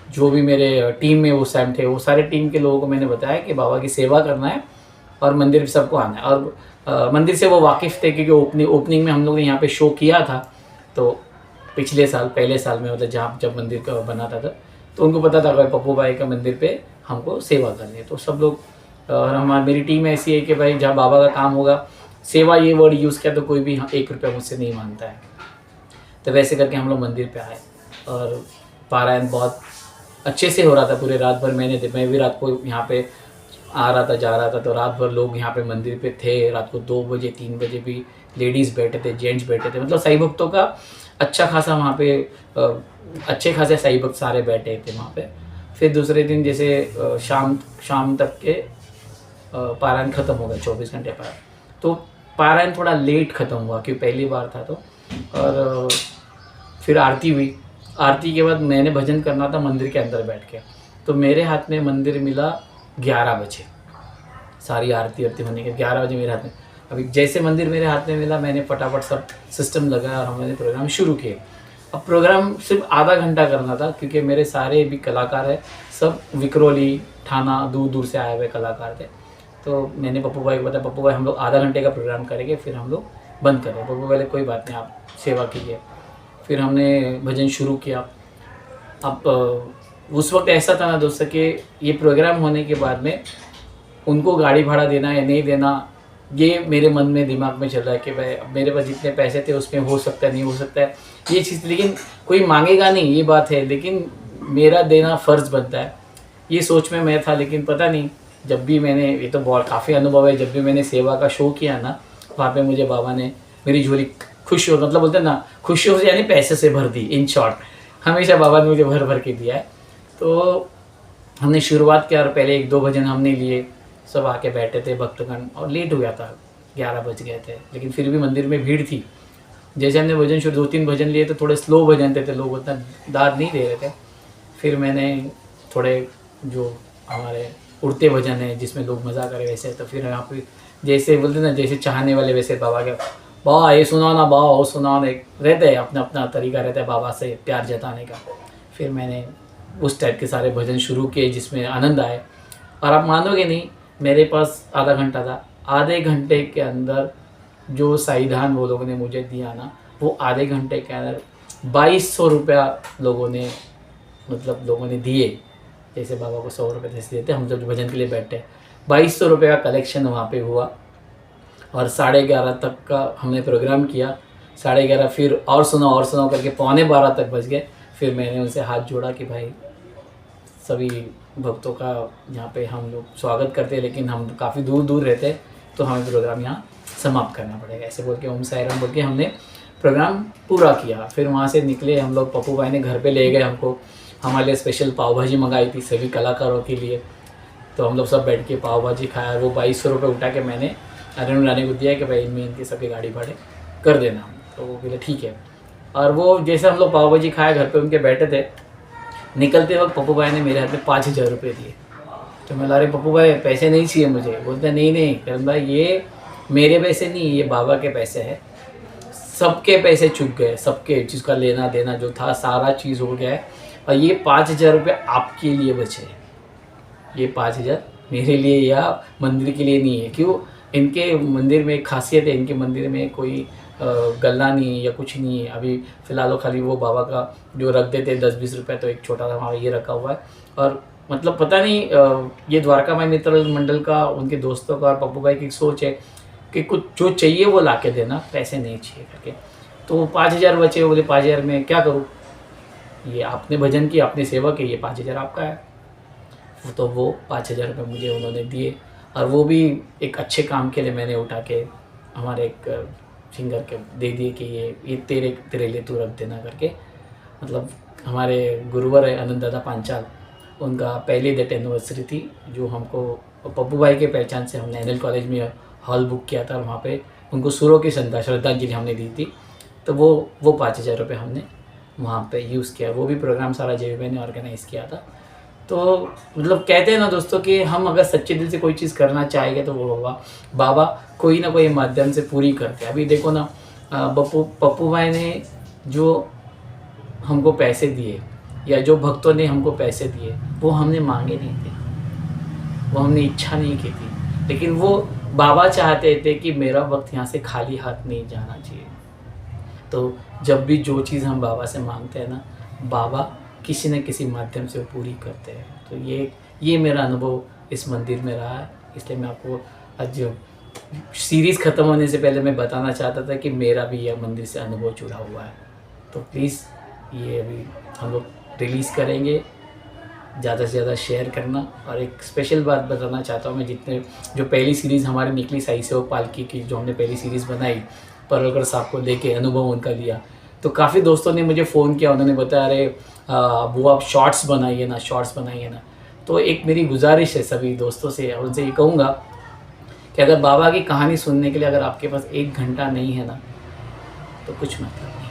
जो भी मेरे टीम में उस टाइम थे वो सारे टीम के लोगों को मैंने बताया कि बाबा की सेवा करना है और मंदिर सबको आना है। और मंदिर से वो वाकिफ़ थे क्योंकि ओपनिंग में हम लोग ने यहाँ पे शो किया था। तो पिछले साल पहले साल में मतलब जब मंदिर का बना था तो उनको पता था भाई पप्पू भाई का मंदिर पे हमको सेवा करनी है। तो सब लोग और मेरी टीम ऐसी है कि भाई जहाँ बाबा का काम होगा, सेवा ये वर्ड यूज़ किया तो कोई भी 1 रुपया मुझसे नहीं मांगता है। तो वैसे करके हम लोग मंदिर पे आए और पारायण बहुत अच्छे से हो रहा था पूरे रात भर। मैं भी रात को यहाँ पे आ रहा था जा रहा था, तो रात भर लोग यहाँ पे मंदिर पे थे। रात को 2 बजे 3 बजे भी लेडीज़ बैठे थे, जेंट्स बैठे थे, मतलब साईं भक्तों का अच्छा खासा वहाँ पे अच्छे खासे साईं भक्त सारे बैठे थे वहाँ पे। फिर दूसरे दिन जैसे शाम तक के पारायण ख़त्म हो गया, 24 घंटे पारायण। तो पारायण थोड़ा लेट ख़त्म हुआ क्योंकि पहली बार था तो। और फिर आरती हुई। आरती के बाद मैंने भजन करना था मंदिर के अंदर बैठ के, तो मेरे हाथ में मंदिर मिला 11 बजे। सारी आरती होने के 11 बजे मेरे हाथ में। अभी जैसे मंदिर मेरे हाथ में मिला मैंने फटाफट सब सिस्टम लगाया और हमने प्रोग्राम शुरू किए। अब प्रोग्राम सिर्फ आधा घंटा करना था क्योंकि मेरे सारे भी कलाकार हैं, सब विक्रोली ठाना दूर दूर से आए हुए कलाकार थे। तो मैंने पप्पू भाई को बताया, पप्पू भाई हम लोग आधा घंटे का प्रोग्राम करेंगे फिर हम लोग बंद करें। पप्पू भाई कोई बात नहीं, आप सेवा कीजिए। फिर हमने भजन शुरू किया। अब उस वक्त ऐसा था ना दोस्तों कि ये प्रोग्राम होने के बाद में उनको गाड़ी भाड़ा देना या नहीं देना, ये मेरे मन में दिमाग में चल रहा है कि भाई मेरे पास जितने पैसे थे उसमें हो सकता है नहीं हो सकता है ये चीज़, लेकिन कोई मांगेगा नहीं ये बात है, लेकिन मेरा देना फ़र्ज़ बनता है, ये सोच में मैं था। लेकिन पता नहीं, जब भी मैंने, ये तो बहुत काफ़ी अनुभव है, जब भी मैंने सेवा का शो किया ना वहाँ पे मुझे बाबा ने मेरी झोली खुशी हो, मतलब बोलते हैं ना खुशियों से यानी पैसे से भर दी। इन शॉर्ट हमेशा बाबा ने मुझे भर भर के दिया है। तो हमने शुरुआत किया और पहले 1-2 भजन हमने लिए, सब आके बैठे थे भक्तगण, और लेट हो गया था, 11 बज गए थे, लेकिन फिर भी मंदिर में भीड़ थी। जैसे हमने भजन शुरू 2-3 भजन लिए तो थोड़े स्लो भजन थे, लोग उतना दाद नहीं दे रहे थे। फिर मैंने थोड़े जो हमारे उड़ते भजन है जिसमें लोग मज़ा करें वैसे, तो फिर यहाँ पे जैसे बोलते ना जैसे चाहने वाले वैसे बाबा के बा ये सुनाना बा वो सुनाना, एक रहता है अपना अपना तरीका रहता है बाबा से प्यार जताने का। फिर मैंने उस टाइप के सारे भजन शुरू किए जिसमें आनंद आए। और आप मानोगे नहीं, मेरे पास आधा घंटा था, आधे घंटे के अंदर जो साईधान वो लोगों ने मुझे दिया ना, वो आधे घंटे के अंदर 2200 रुपया लोगों ने दिए। जैसे बाबा को 100 रुपये जैसे देते हम जब भजन के लिए बैठे, 2200 रुपये का कलेक्शन वहाँ पे हुआ। और 11:30 तक का हमने प्रोग्राम किया। 11:30 फिर और सुनाओ करके 11:45 तक बज गए। फिर मैंने उनसे हाथ जोड़ा कि भाई सभी भक्तों का यहाँ पे हम लोग स्वागत करते हैं, लेकिन हम काफ़ी दूर दूर रहते हैं तो हमें प्रोग्राम यहाँ समाप्त करना पड़ेगा, ऐसे बोल के ओम साई राम बोल के हमने प्रोग्राम पूरा किया। फिर वहाँ से निकले हम लोग, पप्पू भाई ने घर पे ले गए हमको, हमारे लिए स्पेशल पाव भाजी मंगाई थी सभी कलाकारों के लिए। तो हम लोग सब बैठ के पाव भाजी खाया। वो 2200 रुपये उठा के मैंने अरुण रानी को दिया कि भाई इनमें इनकी सबकी गाड़ी भाड़े कर देना। तो वो बोले ठीक है। और वो जैसे हम लोग पाव भाजी खाया घर पे उनके बैठे थे, निकलते वक्त पप्पू भाई ने मेरे हाथ में 5000 रुपये दिए। तो मैं ला रहे पप्पू भाई पैसे नहीं चाहिए मुझे। बोलते नहीं करण भाई ये मेरे पैसे नहीं, ये बाबा के पैसे हैं। सबके पैसे चुक गए, सबके जिसका लेना देना जो था सारा चीज़ हो गया है, और ये 5000 रुपये आपके लिए बचे हैं। ये 5000 मेरे लिए या मंदिर के लिए नहीं है। क्यों? इनके मंदिर में एक खासियत है, इनके मंदिर में कोई गल्ला नहीं है या कुछ नहीं है। अभी फ़िलहाल खाली वो बाबा का जो रख देते 10-20 रुपये, तो एक छोटा सा वहाँ ये रखा हुआ है। और मतलब पता नहीं ये द्वारका माई मित्र मंडल का, उनके दोस्तों का और पप्पू भाई की सोच है कि कुछ जो चाहिए वो ला के देना, पैसे नहीं चाहिए करके। तो 5000 बचे, बोले 5000 में क्या करूँ, ये आपने भजन की, आपने सेवा की, ये 5000 आपका है। तो वो 5000 रुपये मुझे उन्होंने दिए, और वो भी एक अच्छे काम के लिए मैंने उठा के हमारे एक सिंगर के दे दिए कि ये तेरे लिए तू रख देना करके। मतलब हमारे गुरुवर है आनंद दादा पांचाल, उनका पहली डेथ एनिवर्सरी थी जो हमको और पप्पू भाई के पहचान से हमने एनएल कॉलेज में हॉल बुक किया था और वहाँ पे उनको सूरों की श्रद्धांजलि हमने दी थी। तो वो 5,000 रुपये हमने वहाँ पे यूज़ किया। वो भी प्रोग्राम सारा जेबी ने ऑर्गेनाइज़ किया था। तो मतलब कहते हैं ना दोस्तों कि हम अगर सच्चे दिल से कोई चीज़ करना चाहेंगे तो वो बाबा कोई ना कोई माध्यम से पूरी करते हैं। अभी देखो ना, पप्पू भाई ने जो हमको पैसे दिए या जो भक्तों ने हमको पैसे दिए वो हमने मांगे नहीं थे, वो हमने इच्छा नहीं की थी, लेकिन वो बाबा चाहते थे कि मेरा वक्त यहाँ से खाली हाथ नहीं जाना चाहिए। तो जब भी जो चीज़ हम बाबा से मांगते हैं ना, बाबा किसी न किसी माध्यम से वो पूरी करते हैं। तो ये मेरा अनुभव इस मंदिर में रहा है। इसलिए मैं आपको आज सीरीज़ ख़त्म होने से पहले मैं बताना चाहता था कि मेरा भी यह मंदिर से अनुभव जुड़ा हुआ है। तो प्लीज़ ये अभी हम लोग रिलीज़ करेंगे, ज़्यादा से ज़्यादा शेयर करना। और एक स्पेशल बात बताना चाहता हूँ, मैं जितने जो पहली सीरीज़ हमारी निकली साई सेवक पालकी की, जो हमने पहली सीरीज़ बनाई परोलकर साहब को देके अनुभव उनका लिया, तो काफ़ी दोस्तों ने मुझे फ़ोन किया, उन्होंने बताया अरे वो आप शॉर्ट्स बनाइए ना। तो एक मेरी गुजारिश है सभी दोस्तों से, और उनसे ये कहूँगा कि अगर बाबा की कहानी सुनने के लिए अगर आपके पास 1 घंटा नहीं है ना, तो कुछ मतलब नहीं।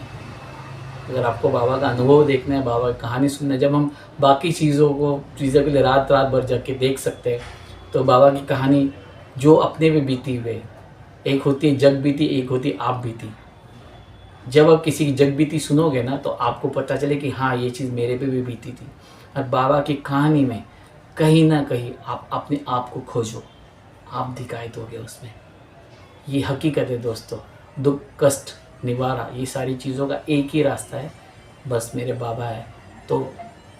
अगर आपको बाबा का अनुभव देखना है, बाबा की कहानी सुनना है, जब हम बाकी चीज़ों के लिए रात भर जग के देख सकते हैं, तो बाबा की कहानी जो अपने पे बीती हुए, एक होती है जग बीती, एक होती है आप बीती। जब आप किसी की जग बीती सुनोगे ना, तो आपको पता चले कि हाँ ये चीज़ मेरे पे भी बीती थी। और बाबा की कहानी में कहीं ना कहीं आप अपने आप को खोजो, आप दिखाई दोगे उसमें। ये हकीकत है दोस्तों। दुख कष्ट निवारा, ये सारी चीज़ों का एक ही रास्ता है, बस मेरे बाबा है। तो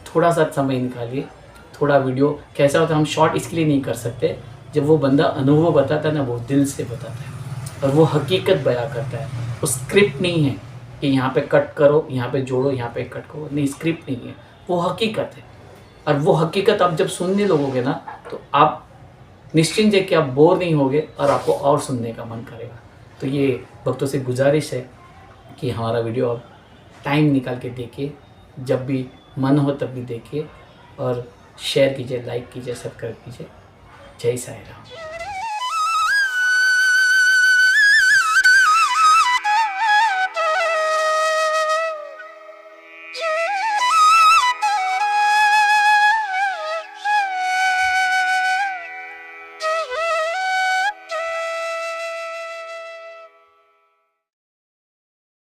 थोड़ा सा समय निकालिए, थोड़ा वीडियो कैसा होता है, हम शॉर्ट इसके लिए नहीं कर सकते, जब वो बंदा अनुभव बताता है ना, वो दिल से बताता है और वो हकीकत बयां करता है। वो स्क्रिप्ट नहीं है कि यहाँ पे कट करो, यहाँ पे जोड़ो, यहाँ पे कट करो, नहीं, स्क्रिप्ट नहीं है, वो हकीकत है। और वो हकीकत आप जब सुनने लगोगे ना, तो आप निश्चिंत है कि आप बोर नहीं होगे और आपको और सुनने का मन करेगा। तो ये भक्तों से गुजारिश है कि हमारा वीडियो आप टाइम निकाल के देखिए, जब भी मन हो तब भी देखिए, और शेयर कीजिए, लाइक कीजिए, सब्सक्राइब कीजिए। जय साईं राम।